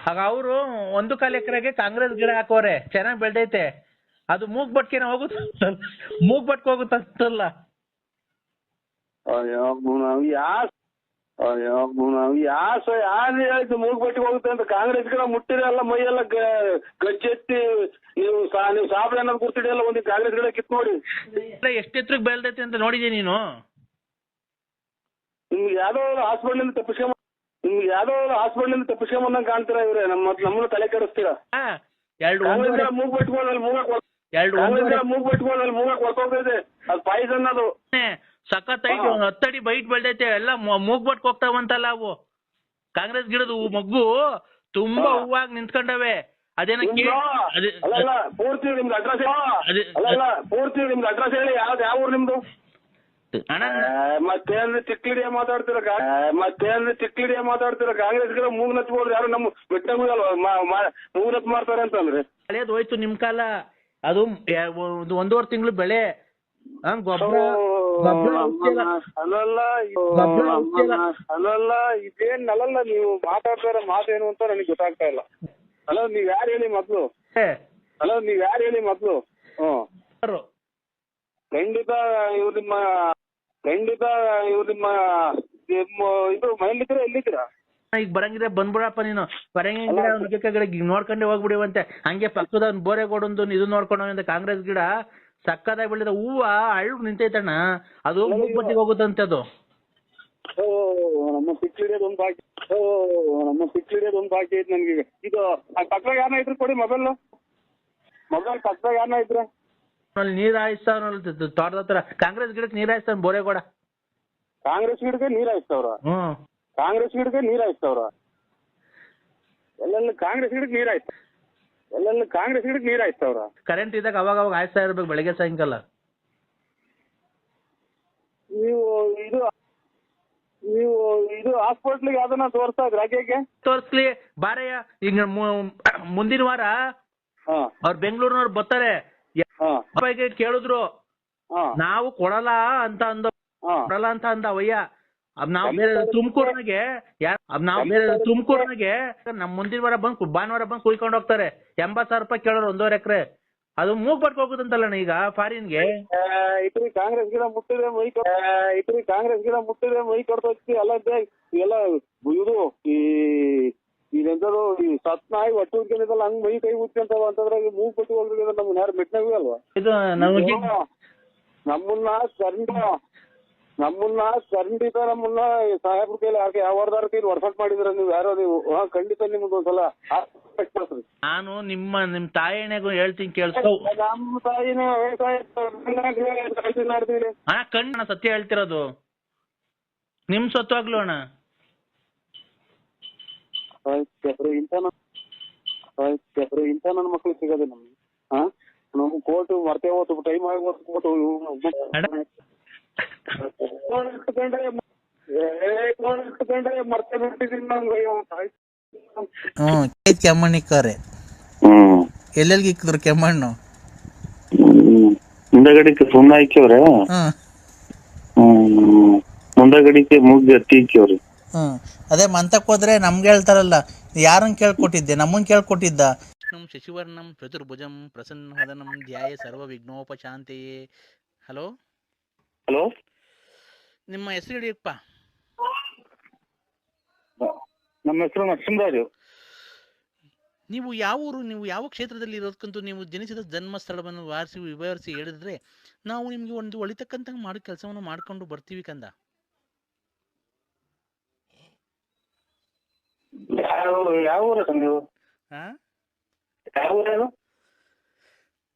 ಆಗ ಅವರು 1.25 ಎಕರೆಗೆ ಕಾಂಗ್ರೆಸ್ ಗಿಡ ಹಾಕೋರೆ, ಚೆನ್ನಾಗ್ ಬೆಳ್ದೈತೆ. ಅದು ಮೂಗ್ಬಟ್ಕೆನ ಹೋಗುತ್ತೆ, ಮೂಗ್ಬಟ್ಕೆ ಹೋಗುತ್ತಲ್ಲ. ಆಯ್ತು ಮೂಗ್ಬಟ್ಟಿಗೆ ಹೋಗುತ್ತೆ ಅಂತ. ಕಾಂಗ್ರೆಸ್ ಗಿಡ ಮುಟ್ಟಿರಲ್ಲ, ಮೈಯೆಲ್ಲ ಗಜ್ಜೆತ್ತಿ ನೀವು ಸಾಬಳೆ ಅನ್ನೋದು ಗುರ್ತಿಡಿಯಲ್ಲ. ಒಂದು ಕಾಂಗ್ರೆಸ್ ಗಿಡ ಕಿತ್ ನೋಡಿ ಎಷ್ಟು ಎತ್ತರಕ್ಕೆ ಬೆಳ್ದೈತೆ ಅಂತ ನೋಡಿದೆ ನೀನು. ನಿಮ್ಗೆ ಯಾವ್ದೋ ಹಾಸ್ಪಿಟ್ಲಿಂದ ತಪ್ಪಿಸ್ಕೊಂಬಂದಂಗೆ ಕಾಣ್ತೀರಾ ಇವ್ರೆ. ನಮ್ಮನ್ನ ತಲೆ ಕೆಡಿಸ್ತೀರಾ. ಮೂಗ್ ಬಿಟ್ಕೊಂಡು ಅಲ್ಲಿ ಮೂಗ ಕೊಟ್ಟೋಗ್ತೈತೆ ಅದು ಪಾಯ್ಸನ್ ಅದು ಸಖತ್ತೈತಿ, 10 ಅಡಿ ಬೈಟ್ ಬೆಳ್ದೈತೆ, ಎಲ್ಲ ಮೂಗ್ ಬಟ್ಕ್ ಹೋಗ್ತಾವಂತಲ್ಲ ಅವು. ಕಾಂಗ್ರೆಸ್ ಗಿಡದ ಮಗ್ಗು ತುಂಬಾ ಹೂವಾಗಿ ನಿಂತ್ಕೊಂಡವೆ. ಅದೇನ ಪೂರ್ತಿ ನಿಮ್ದು ಅಡ್ರೆಸ್ ಪೂರ್ತಿ ನಿಮ್ದು ಅಡ್ರೆಸ್ ಹೇಳಿ, ಯಾವ ಊರು ನಿಮ್ದು? ಮತ್ತೇನ್ರಿ ಚಿಕ್ಲಿಡಿಯ ಮಾತಾಡ್ತೀರ ಕಾಂಗ್ರೆಸ್ ಗಿಡ ಮೂಗ್ ನಚ್ಬೋದು, ಯಾರು ನಮ್ಮ ಬಿಟ್ಟಂಗಲ್ವ ಮೂಗ್ ನಚ್ ಮಾಡ್ತಾರೆ ಅಂತಂದ್ರೆ. ಹಳೇದು ಹೋಯ್ತು ನಿಮ್ ಕಾಲ. ಅದು 1.5 ತಿಂಗಳು ಬೆಳೆ. ಅಲ್ಲಲ್ಲ ಇದೇನ್ ಅಲ್ಲಲ್ಲ, ನೀವು ಮಾತಾಡ್ತಾರ ಮಾತೇನು ಅಂತ ನನಗೆ ಗೊತ್ತಾಗ್ತಾ ಇಲ್ಲ. ನೀವ್ ಯಾರು ಹೇಳಿ ಮೊದ್ಲು? ಖಂಡಿತ ಇವ್ರು ನಿಮ್ಮ ಇದು ಮನೇಲಿದ್ದೀರಾ ಎಲ್ಲಿದ್ದೀರಾ? ಈಗ ಬರಂಗಿದ್ರೆ ಬಂದ್ಬಿಡಪ್ಪ ನೀನು. ಬರಂಗಿದ್ರೆ ನೋಡ್ಕೊಂಡೆ ಹೋಗ್ಬಿಡಿವಂತೆ. ಹಂಗೆ ಪಕ್ಕದ ಬೋರೆಗೋಡೊಂದು ಇದು ನೋಡ್ಕೊಂಡ ಕಾಂಗ್ರೆಸ್ ಗಿಡ ಸಕ್ಕದಾಗಿ ಬೆಳೆದ ಹೂವ ಅಳ್ಳು ನಿಂತೈತಣ್ಣ. ಅದು ಮೂಗ್ಬಟ್ಟಿಗೆ ಹೋಗುತ್ತಂತೆ ಅದು. ನಮ್ಮ ಸಿಕ್ಕಿಡಿಯೋದು ಒಂದು ಬಾಕಿ ಐತೆ ನನ್ಗೆ. ಇದು ಪಕ್ಕದಾಗ ಯಾರನ್ನ ಇದ್ರು ಕೊಡಿ ಮೊಬೈಲ್ ಪಕ್ಕದಾಗ ಯಾರನ್ನ ಇದ್ರೆ. ನೀರ್ ಹಾಯಿಸ್ತಾವ ತೋಟದ ಹತ್ರ. ಕಾಂಗ್ರೆಸ್ ಗಿಡಕ್ಕೆ ನೀರ್ ಹಾಯಿಸ್ತಾನ ಬೋರೆಗೋಡ. ಕಾಂಗ್ರೆಸ್ ಗಿಡಕ್ಕೆ ನೀರ್ ಹಾಯಿಸ್ತವ್ರ? ಕಾಂಗ್ರೆಸ್ ಗಿಡಕ್ಕೆ ನೀರ್ ಹಾಯಿಸ್ತವ್ರ? ಎಲ್ಲೆಲ್ಲ ಕಾಂಗ್ರೆಸ್ ಗಿಡಕ್ಕೆ ನೀರ್ ಹಾಯಿಸ್ತವ್ರ? ಕರೆಂಟ್ ಇದ್ದಾಗ ಅವಾಗ ಹಾಯಿಸ್ತಾ ಇರ್ಬೇಕು, ಬೆಳಗ್ಗೆ ಸಾಯಂಕಾಲ. ನೀವು ಇದು ಹಾಸ್ಪಿಟ್ಲಿಗೆ ಯಾವ್ದನ್ನ ತೋರಿಸ್ತಾ ಇದ್ರ? ಯಾಕೆ ತೋರಿಸ್ಲಿ ಬಾರಯ್ಯ. ಈಗ ಮುಂದಿನ ವಾರ ಅವ್ರು ಬೆಂಗಳೂರಿನವ್ರು ಬರ್ತಾರೆ. ಕೇಳಿದ್ರು, ನಾವು ಕೊಡಲ್ಲ ಅಂತ ಅಂದವಯ್ಯ. ನಾವ್ ಬೇರೆ ತುಮಕೂರ್ನಾಗೆ ನಮ್ ಮುಂದಿನ ವಾರ ಭಾನುವಾರ ಬಂದು ಕುಯ್ಕೊಂಡು ಹೋಗ್ತಾರೆ. 80,000 ರೂಪಾಯಿ ಕೇಳೋರು 1.5 ಎಕರೆ. ಅದು ಮೂಗ್ ಬಡ್ಕ ಹೋಗುದಂತಲ್ಲಣ್ಣ ಈಗ ಫಾರಿನ್ಗೆ. ಕಾಂಗ್ರೆಸ್ ಗಿಡ ಮುಟ್ಟಿದ್ರೆ ಮೈ ಕೊಡ್ತೋಗ್ತಿ ಅಲ್ಲ. ಎಲ್ಲ ಇದು ಇದೆಂತದು ಈ ಸತ್ನಾಯಿ ಒಟ್ಟು ಉದ್ಕೊಂಡಿದ್ದಲ್ಲ, ಹಂಗ್ ಮೈ ಕೈ ಉತ್ಕೊಂತಾವ ಅಂತಂದ್ರೆ ಮೂಗ್ ಬಟ್ಟಿ ಹೋಗಿದ್ರೆ ನಮ್ಗೆ ಯಾರು ಮೆಟ್ನಾಗೂ ಅಲ್ವಾ? ಇದು ನಮ್ಮನ್ನ ಸಾಹೇಬ್ರ ಕೈಲಿ ಯಾವ್ದಾರ ಕೈಲಿ ವರ್ಕೌಟ್ ಮಾಡಿದ್ರ ನೀವು ಯಾರೋ ನೀವು. ಖಂಡಿತ ನಿಮ್ದು ಒಂದ್ಸಲ ನಾನು ನಿಮ್ ತಾಯಿಗೂ ಹೇಳ್ತೀನಿ ಕೇಳಿಸ್ಕೊ. ನಮ್ಮ ತಾಯಿನೇ ಕಣ್ಣ ಸತ್ಯ ಹೇಳ್ತಿರೋದು. ನಿಮ್ ಸತ್ವಾಗ್ಲು ಅಣ್ಣ. ಇಂಥ ನನ್ನ ಮಕ್ಳು ಸಿಗೋದು ನಮ್ಗೆ. ನಮ್ಗೆ ಕೋರ್ಟು ಮರ್ತೇ ಹೋತು, ಟೈಮ್ ಆಗಿ ಕೋರ್ಟು ಮರ್ತೇ ಬಿಟ್ಟಿದ್ದೀನಿ ನಂಗೆ. ಕೆಮ್ಮಣ್ಣಿಕ್ಕವ್ರೆ ಎಲ್ಲೆಲ್ಗೆ ಇಕ್ಕಿದ್ರು ಕೆಮ್ಮಣ್ಣು? ಮುಂದಗಡಿಕೆ ಸುಮ್ಮನೆ ಹಾಕ್ಯವ್ರೆ, ಮುಂದಗಡಿಕೆ ಮುಗ್ಗಿ ಹತ್ತಿ ಇಕ್ಕವ್ರಿ. ಅದೇ ಮಂತಕ್ ಹೋದ್ರೆ ನಮ್ಗೆ ಹೇಳ್ತಾರಲ್ಲ, ಯಾರನ್ನ ಕೇಳ್ಕೊಟ್ಟಿದ್ದೆ? ನಮ್ಮನ್ ಕೇಳ್ಕೊಟ್ಟಿದ್ದ. ಶಶಿವರ್ಣಂ ಚತುರ್ಭುಜಂ ಪ್ರಸನ್ನವದನಂ ಧ್ಯಾಯ ಸರ್ವ ವಿಘ್ನೋಪಶಾಂತಿಯೇ. ಹಲೋ, ನಿಮ್ಮ ಹೆಸರು ಹೇಳಿಯಪ್ಪ. ನಮ್ಮ ಹೆಸರು ನರಸಿಂಹರಾಜು. ನೀವು ಯಾವ ಊರು, ನೀವು ಯಾವ ಕ್ಷೇತ್ರದಲ್ಲಿ ಇರೋದಕ್ಕಂತೂ ನೀವು ಜನಿಸಿದ ಜನ್ಮ ಸ್ಥಳವನ್ನು ವಿವರಿಸಿ ಹೇಳಿದ್ರೆ ನಾವು ನಿಮ್ಗೆ ಒಂದು ಒಳಿತಕ್ಕಂತ ಮಾಡೋ ಕೆಲಸವನ್ನು ಮಾಡ್ಕೊಂಡು ಬರ್ತೀವಿ ಕಂದ.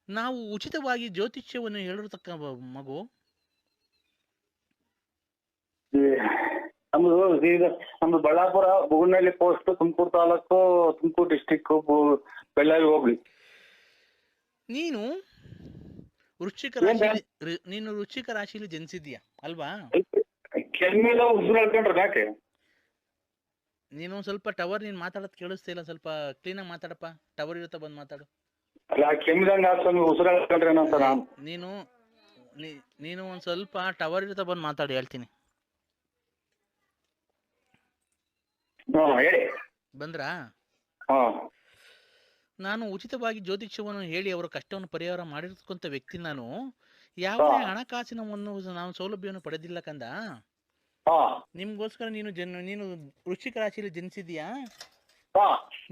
ನಾವು ಉಚಿತವಾಗಿ ಜ್ಯೋತಿಷ್ಯವನ್ನು ಹೇಳಿರತಕ್ಕ ಮಗು. ನಮ್ದು ಬಳ್ಳಾಪುರ ಬುಗುನಹಳ್ಳಿ ಪೋಸ್ಟ್, ತುಮಕೂರು ತಾಲೂಕು, ತುಮಕೂರು ಡಿಸ್ಟಿಕ್, ಬೆಳ್ಳಾರಿ ಹೋಗ್ಲಿ. ನೀನು ವೃಶ್ಚಿಕ ರಾಶಿಯಲ್ಲಿ ಜನಿಸಿದ್ಯಾ ಅಲ್ವಾ? ಕೆಮ್ಮಿಲ್ಲ ಉಸಿರು ಹೇಳ್ಕೊಂಡ್ರೆ ಯಾಕೆ? ನೀನು ಸ್ವಲ್ಪ ಟವರ್, ನೀನ್ ಮಾತಾಡೋದು ಕೇಳಿಸ್ತಾ ಇಲ್ಲ, ಸ್ವಲ್ಪ ಕ್ಲೀನಾಗಿ ಮಾತಾಡಪ್ಪ. ಟವರ್ ಇರುತ್ತೆ, ಬಂದು ಮಾತಾಡು. ನೀನು ಒಂದ್ ಸ್ವಲ್ಪ ಟವರ್ ಇರುತ್ತೆ, ಬಂದು ಮಾತಾಡು, ಹೇಳ್ತೀನಿ. ಬಂದ್ರಾ? ನಾನು ಉಚಿತವಾಗಿ ಜ್ಯೋತಿಷ್ಯವನ್ನು ಹೇಳಿ ಅವರ ಕಷ್ಟವನ್ನು ಪರಿಹಾರ ಮಾಡಿರ್ತಕ್ಕಂಥ ವ್ಯಕ್ತಿ ನಾನು. ಯಾವುದೇ ಹಣಕಾಸಿನ ನಾನು ಸೌಲಭ್ಯವನ್ನು ಪಡೆದಿಲ್ಲ ಕಂದ. ನಿಮ್ಗೋಸ್ಕರ ನೀನು ವೃಶ್ಚಿಕ ರಾಶಿಯಲ್ಲಿ ಜನಿಸಿದ್ಯಾ.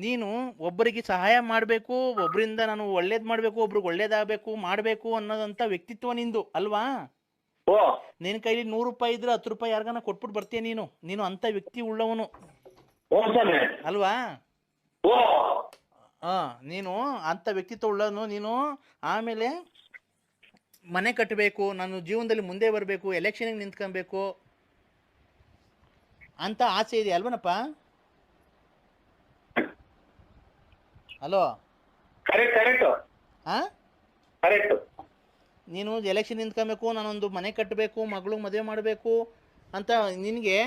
ನೀನು ಒಬ್ಬರಿಗೆ ಸಹಾಯ ಮಾಡಬೇಕು, ಒಬ್ಬರಿಂದ ನಾನು ಒಳ್ಳೇದ್ ಮಾಡ್ಬೇಕು, ಒಬ್ರಿಗೆ ಒಳ್ಳೇದಾಗಬೇಕು ಮಾಡಬೇಕು ಅನ್ನೋದಂತ ವ್ಯಕ್ತಿತ್ವ ನಿಂದು ಅಲ್ವಾ? ನಿನ್ ಕೈಲಿ 100 ರೂಪಾಯಿ ಇದ್ರೆ 10 ರೂಪಾಯಿ ಯಾರಿಗಾನ ಕೊಟ್ಬಿಟ್ಟು ಬರ್ತೀಯ ನೀನು ಅಂತ ವ್ಯಕ್ತಿ ಉಳ್ಳವನು ಅಲ್ವಾ? ನೀನು ಅಂಥ ವ್ಯಕ್ತಿತ್ವ ಉಳ್ಳನು ನೀನು. ಆಮೇಲೆ ಮನೆ ಕಟ್ಟಬೇಕು, ನಾನು ಜೀವನದಲ್ಲಿ ಮುಂದೆ ಬರಬೇಕು, ಎಲೆಕ್ಷನ್ಗೆ ನಿಂತ್ಕೊಬೇಕು ಅಂತ ಆಸೆ ಇದೆ ಅಲ್ವನಪ್ಪ? ಹಲೋ. ಕರೆಕ್ಟ್ ಹಾಂ, ಕರೆಕ್ಟ್. ನೀನು ಎಲೆಕ್ಷನ್ ನಿಂತ್ಕೊಬೇಕು, ನಾನೊಂದು ಮನೆ ಕಟ್ಟಬೇಕು, ಮಗಳು ಮದುವೆ ಮಾಡಬೇಕು ಅಂತ ನಿನಗೆ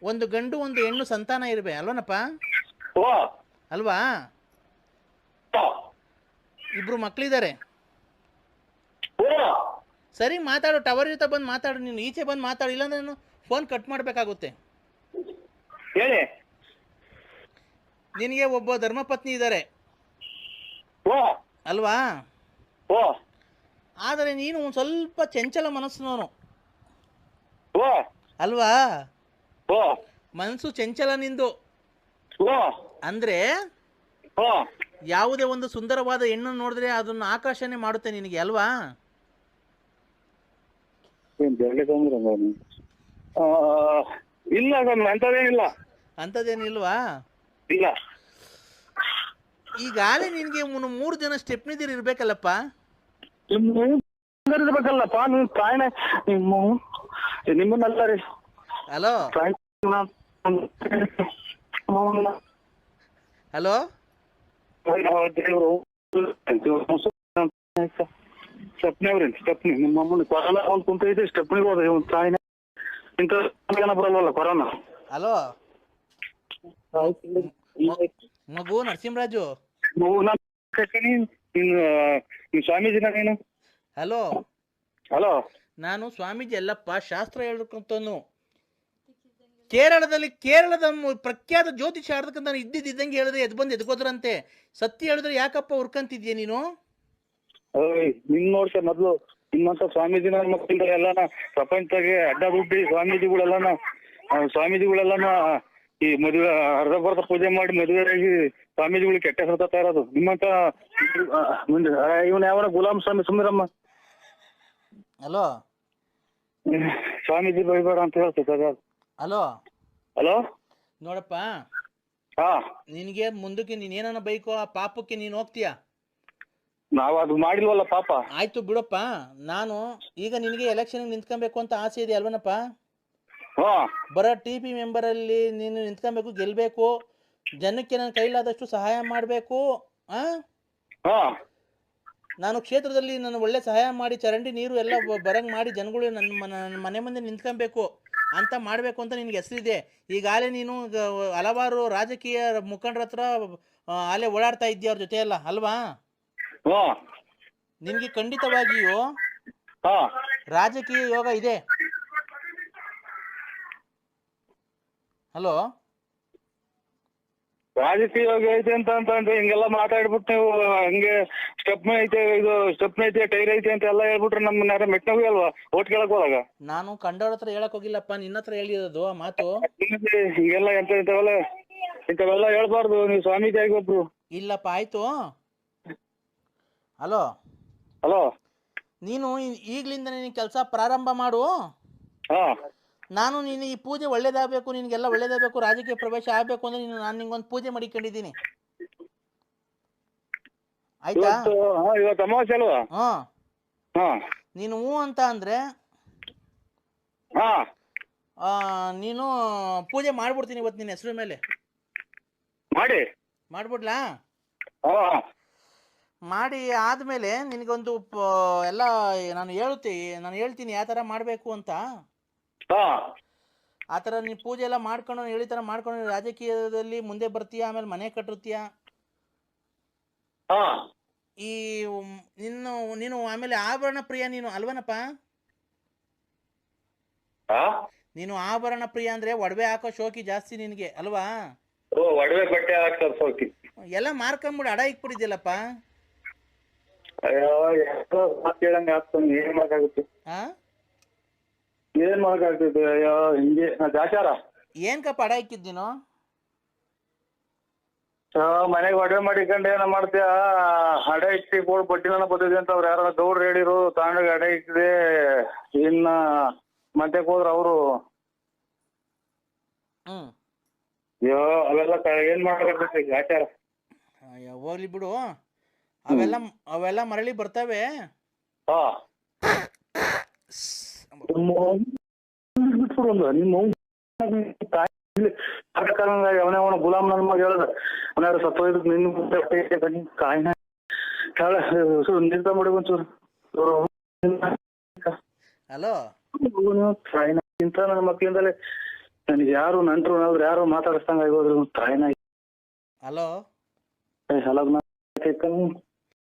ಒಂದು ಗಂಡು ಒಂದು ಹೆಣ್ಣು ಸಂತಾನ ಇರಬೇಕು ಅಲ್ವನಪ್ಪ? ಓ ಅಲ್ವಾ? ಇಬ್ರು ಮಕ್ಕಳಿದ್ದಾರೆ. ಓ ಸರಿ, ಮಾತಾಡು, ಟವರ್ ಜೊತೆ ಬಂದು ಮಾತಾಡು, ನೀನು ಈಚೆ ಬಂದು ಮಾತಾಡು, ಇಲ್ಲಾಂದ್ರೆ ನಾನು ಫೋನ್ ಕಟ್ ಮಾಡಬೇಕಾಗುತ್ತೆ. ಹೇಳಿ. ನಿನಗೆ ಒಬ್ಬ ಧರ್ಮಪತ್ನಿ ಇದ್ದಾರೆ ಓ ಅಲ್ವಾ? ಓ ಆದರೆ ನೀನು ಒಂದು ಸ್ವಲ್ಪ ಚಂಚಲ ಮನಸ್ಸಿನವನು ಓ ಅಲ್ವಾ? ಓ ಮನಸ್ಸು ಚಂಚಲ ನಿಂದು. ಓ ಅಂದರೆ ಓ ಯಾವುದೇ ಒಂದು ಸುಂದರವಾದ ಹೆಣ್ಣನ್ನು ನೋಡಿದ್ರೆ ಅದನ್ನು ಆಕರ್ಷಣೆ ಮಾಡುತ್ತೆ ನಿನಗೆ ಅಲ್ವಾ? ಇಲ್ಲ ಅಂತದೇನಿಲ್ಲ. ಅಂಥದ್ದೇನಿಲ್ವಾ? ಇಲ್ಲ. ಈಗಾಗಲೇ ನಿನಗೆ 3 ಜನ ಸ್ಟೆಪ್ನಿದ್ದೀರಿ ಇರಬೇಕಲ್ಲಪ್ಪ? ಇರ್ಬೇಕಲ್ಲಪ್ಪ, ನೀವು ತಾಯಿನ ನಿಮ್ಮನ್ನಲ್ಲ ರೀ. ಹಲೋ ಹಲೋ, ಸ್ಟೆಪ್ನಿ ನಿಮ್ಮ ಅಮ್ಮನ ಕೊರೋನಾ ಒಂದು ಕುಂತೈತಿ, ಸ್ಟೆಪ್ನಿಗೆ ಹೋದ ಇವ್ನ ತಾಯಿನ ಇಂಥ ಬರಲ್ವಲ್ಲ ಕೊರೋನಾ. ಹಲೋ ಮಗು ನರಸಿಂಹರಾಜು. ನೀನು ಸ್ವಾಮೀಜಿನ ನೀನು? ಹಲೋ ಹಲೋ, ನಾನು ಸ್ವಾಮೀಜಿ ಅಲ್ಲಪ್ಪ, ಶಾಸ್ತ್ರ ಹೇಳ್ಬೇಕಂತನು. ಕೇರಳದ ಪ್ರಖ್ಯಾತ ಜ್ಯೋತಿಷ ಆಡ್ದಕ್ಕಂತ ನಾನು ಇದ್ದಂಗೆ ಹೇಳಿದ್ರೆ ಬಂದು ಎದ್ಕೋದ್ರಂತೆ. ಸತ್ಯ ಹೇಳಿದ್ರೆ ಯಾಕಪ್ಪ ಹುರ್ಕಂತಿದ್ಯಾ ನೀನು? ನಿನ್ ನೋಡ್ಸ ಮೊದ್ಲು ನಿಮ್ಮಂತ ಸ್ವಾಮೀಜಿನ ಮಕ್ಕಳಿಂದ ಎಲ್ಲಾನ ಪ್ರಪಂಚದಾಗೆ ಅಡ್ಡ ದುಡ್ಡಿ ಸ್ವಾಮೀಜಿಗಳೆಲ್ಲನ ಈ ಮದುವೆ ಅರ್ಧ ಬರ್ಧ ಪೂಜೆ ಮಾಡಿ ಮದುವೆ ಆಗಿ ಸ್ವಾಮೀಜಿಗಳು ಕೆಟ್ಟ ಹೇಳ್ತಾ ಇರೋದು ನಿಮ್ಮಂತ. ಇವನ್ ಯಾವ ಗುಲಾಮ್ ಸ್ವಾಮಿ ಸುಮ್ಮಿರಮ್ಮ. ಹಲೋ ಸ್ವಾಮೀಜಿ ಬೈಬೇಡ ಅಂತ ಹೇಳ್ತದ. ಹಲೋ ಹಲೋ ನೋಡಪ್ಪ, ಹಾ, ನಿನಗೆ ಮುಂದಕ್ಕೆ ನೀನೇನ ಬೈಕೋ ಆ ಪಾಪಕ್ಕೆ ನೀನು ಹೋಗ್ತೀಯಾ? ನಾವ್ ಅದು ಮಾಡಿಲ್ವಲ್ಲ ಪಾಪ. ಆಯ್ತು ಬಿಡಪ್ಪ. ನಾನು ಈಗ ನಿನಗೆ ಎಲೆಕ್ಷನ್ ನಿಂತ್ಕೊಬೇಕು ಅಂತ ಆಸೆ ಇದೆ ಅಲ್ವನಪ್ಪ? ಹಾ, ಬರೋ TP ಮೆಂಬರಲ್ಲಿ ನೀನು ನಿಂತ್ಕೊಬೇಕು, ಗೆಲ್ಲಬೇಕು, ಜನಕ್ಕೆ ನನ್ನ ಕೈಲಾದಷ್ಟು ಸಹಾಯ ಮಾಡಬೇಕು. ಹಾ, ನಾನು ಕ್ಷೇತ್ರದಲ್ಲಿ ನಾನು ಒಳ್ಳೆ ಸಹಾಯ ಮಾಡಿ ಚರಂಡಿ ನೀರು ಎಲ್ಲ ಬರಂಗ್ ಮಾಡಿ ಜನಗಳು ನನ್ನ ಮನೆ ಮುಂದೆ ನಿಂತ್ಕೊಬೇಕು ಅಂತ ಮಾಡಬೇಕು ಅಂತ ನಿನಗೆ ಹೆಸರಿದೆ. ಈಗಾಗಲೇ ನೀನು ಹಲವಾರು ರಾಜಕೀಯ ಮುಖಂಡರ ಹತ್ರ ಅಲ್ಲೇ ಓಡಾಡ್ತಾ ಇದ್ದೀಯ ಅವ್ರ ಜೊತೆ ಎಲ್ಲ ಅಲ್ವಾ? ಹಾ, ನಿನಗೆ ಖಂಡಿತವಾಗಿಯೂ ಹಾ, ರಾಜಕೀಯ ಯೋಗ ಇದೆ. ಹಲೋ, ರಾಜಕೀಯ ಐತೆ ಅಂತ ಹಿಂಗೆಲ್ಲ ಮಾತಾಡ್ಬಿಟ್ಟು ನೀವು ಹಂಗೆ ಸ್ಟೆಪ್ನಿ ಐತೆ ಟೈರ್ ಐತೆ ಅಂತ ಎಲ್ಲ ಹೇಳ್ಬಿಟ್ರೆ ನಮ್ಮನ್ನ ಮೆಟ್ನೋಗಿ ಅಲ್ವಾ ಓಟ್ ಕೇಳಕ್ ಹೋದಾಗ? ನಾನು ಕಂಡವ್ರ ಹತ್ರ ಹೇಳಕ್ ಹೋಗಿಲ್ಲಪ್ಪ, ನಿನ್ನ ಹತ್ರ ಹೇಳಿರೋದು ಆ ಮಾತು. ಹಿಂಗೆಲ್ಲ ಇಂಥವೆಲ್ಲ ಹೇಳ್ಬಾರ್ದು. ನೀವು ಸ್ವಾಮೀಜಿ ಆಗಿ ಒಬ್ರು. ಇಲ್ಲಪ್ಪ, ಆಯ್ತು. ಹಲೋ ಹಲೋ, ನೀನು ಈಗ್ಲಿಂದ ನೀನು ಕೆಲಸ ಪ್ರಾರಂಭ ಮಾಡು. ಹಾ, ನಾನು ನೀನು ಈ ಪೂಜೆ ಒಳ್ಳೇದಾಗಬೇಕು, ನಿನಗೆಲ್ಲ ಒಳ್ಳೇದಾಗಬೇಕು, ರಾಜಕೀಯ ಪ್ರವೇಶ ಆಗಬೇಕು ಅಂದ್ರೆ ನಾನು ನಿಂಗೊಂದು ಪೂಜೆ ಮಾಡಿಕೊಂಡಿದ್ದೀನಿ, ಆಯ್ತಾ? ಇವತ್ತು ಅಮಾವಾಸ್ಯೆ ಅಲ್ವಾ? ಹಾ, ನೀನು ಹ್ಞೂ ಅಂತ ಅಂದ್ರೆ ನೀನು ಪೂಜೆ ಮಾಡ್ಬಿಡ್ತೀನಿ ಇವತ್ತು ನಿನ್ನ ಹೆಸರು ಮೇಲೆ. ಮಾಡ್ಬಿಡ್ಲಾ? ಮಾಡಿ ಆದಮೇಲೆ ನಿನಗೊಂದು ಎಲ್ಲ ನಾನು ಹೇಳ್ತೀನಿ ಯಾವ ಥರ ಮಾಡಬೇಕು ಅಂತ. ಆ ಥರ ನೀನು ಪೂಜೆ ಎಲ್ಲ ಮಾಡ್ಕೊಂಡು ಹೇಳಿ ಥರ ಮಾಡ್ಕೊಂಡು ರಾಜಕೀಯದಲ್ಲಿ ಮುಂದೆ ಬರ್ತೀಯ, ಆಮೇಲೆ ಮನೆ ಕಟ್ಟಿರ್ತೀಯ. ಈ ನೀನು ಆಮೇಲೆ ಆಭರಣ ಪ್ರಿಯ ನೀನು ಅಲ್ವನಪ್ಪ? ನೀನು ಆಭರಣ ಪ್ರಿಯ ಅಂದ್ರೆ ಒಡವೆ ಹಾಕೋ ಶೋಕಿ ಜಾಸ್ತಿ ನಿನಗೆ ಅಲ್ವಾ? ಒಡವೆ ಬಟ್ಟೆ ಹಾಕೋ ಶೋಕಿ ಎಲ್ಲ ಮಾರ್ಕೊಂಬಿಡು, ಅಡ ಇಕ್ಬಿಟ್ಟಿದ್ಯಲ್ಲಪ್ಪ. ಅಯ್ಯೋ, ಹೇಳಂಗೆ ಆಗ್ತಾನೆ, ಏನ್ ಮಾಡಕ್ಕಾಗುತ್ತೆ? ಏನ್ ಮಾಡಕ್ಕಾಗ್ತದೆ? ಅಯ್ಯೋ, ಹಿಂಗೆ ಆಚಾರ. ಏನ್ಕಪ್ಪ ಅಡ ಇಕ್ಕಿದ್ ನೀನು? ಮನೆಗೆ ಒಡವೆ ಮಾಡಿಕೊಂಡು ಏನ ಮಾಡ್ತೀಯ? ಅಡ ಇಕ್ಕಿ ಬೋರ್ಡ್ ಬಡ್ಡಿನ ಬದಿದೆ ಅಂತ ಅವ್ರು ಯಾರ ಗೌಡ್ರು ಹೇಳಿರು, ತಗೊಂಡೋಗಿ ಅಡ ಇಕ್ಕಿದೆ. ಇನ್ನ ಮಂತ್ಯಕ್ಕೆ ಹೋದ್ರ ಅವರು ಅಯ್ಯೋ ಅವೆಲ್ಲ ಏನ್ ಮಾಡ್ಬೇಕ್ರಿ ಆಚಾರ. ಅಯ್ಯೋ, ಹೋಗ್ಲಿ ಬಿಡು. ಅವೆಲ್ಲ ಅವೆಲ್ಲ ಮರಳಿ ಬರ್ತವೆ. ಹಾ ಬಿಟ್ಬಿಡು ನಿಮ್ಮ ಅವನ ಗುಲಾಮ್ ನನ್ನ ಮಗ ಹೇಳ್ದ ಅವನಾರು ಸತ್ತೋಯ್ದಕ್ ನಿನ್ನ ಕಾಯಿನ ನಿರ್ಧಾರ ಮಾಡಿ ಒಂಚೂರು ಹಲೋ, ತಾಯಿನ ಇಂತ ನನ್ನ ಮಕ್ಳಿಂದಲೇ ನನಗೆ ಯಾರು ನಂಟ್ರು ಯಾರು ಮಾತಾಡಿಸ್ದಂಗ ಆಗೋದ್ರು ತಾಯಿನ. Hello, hello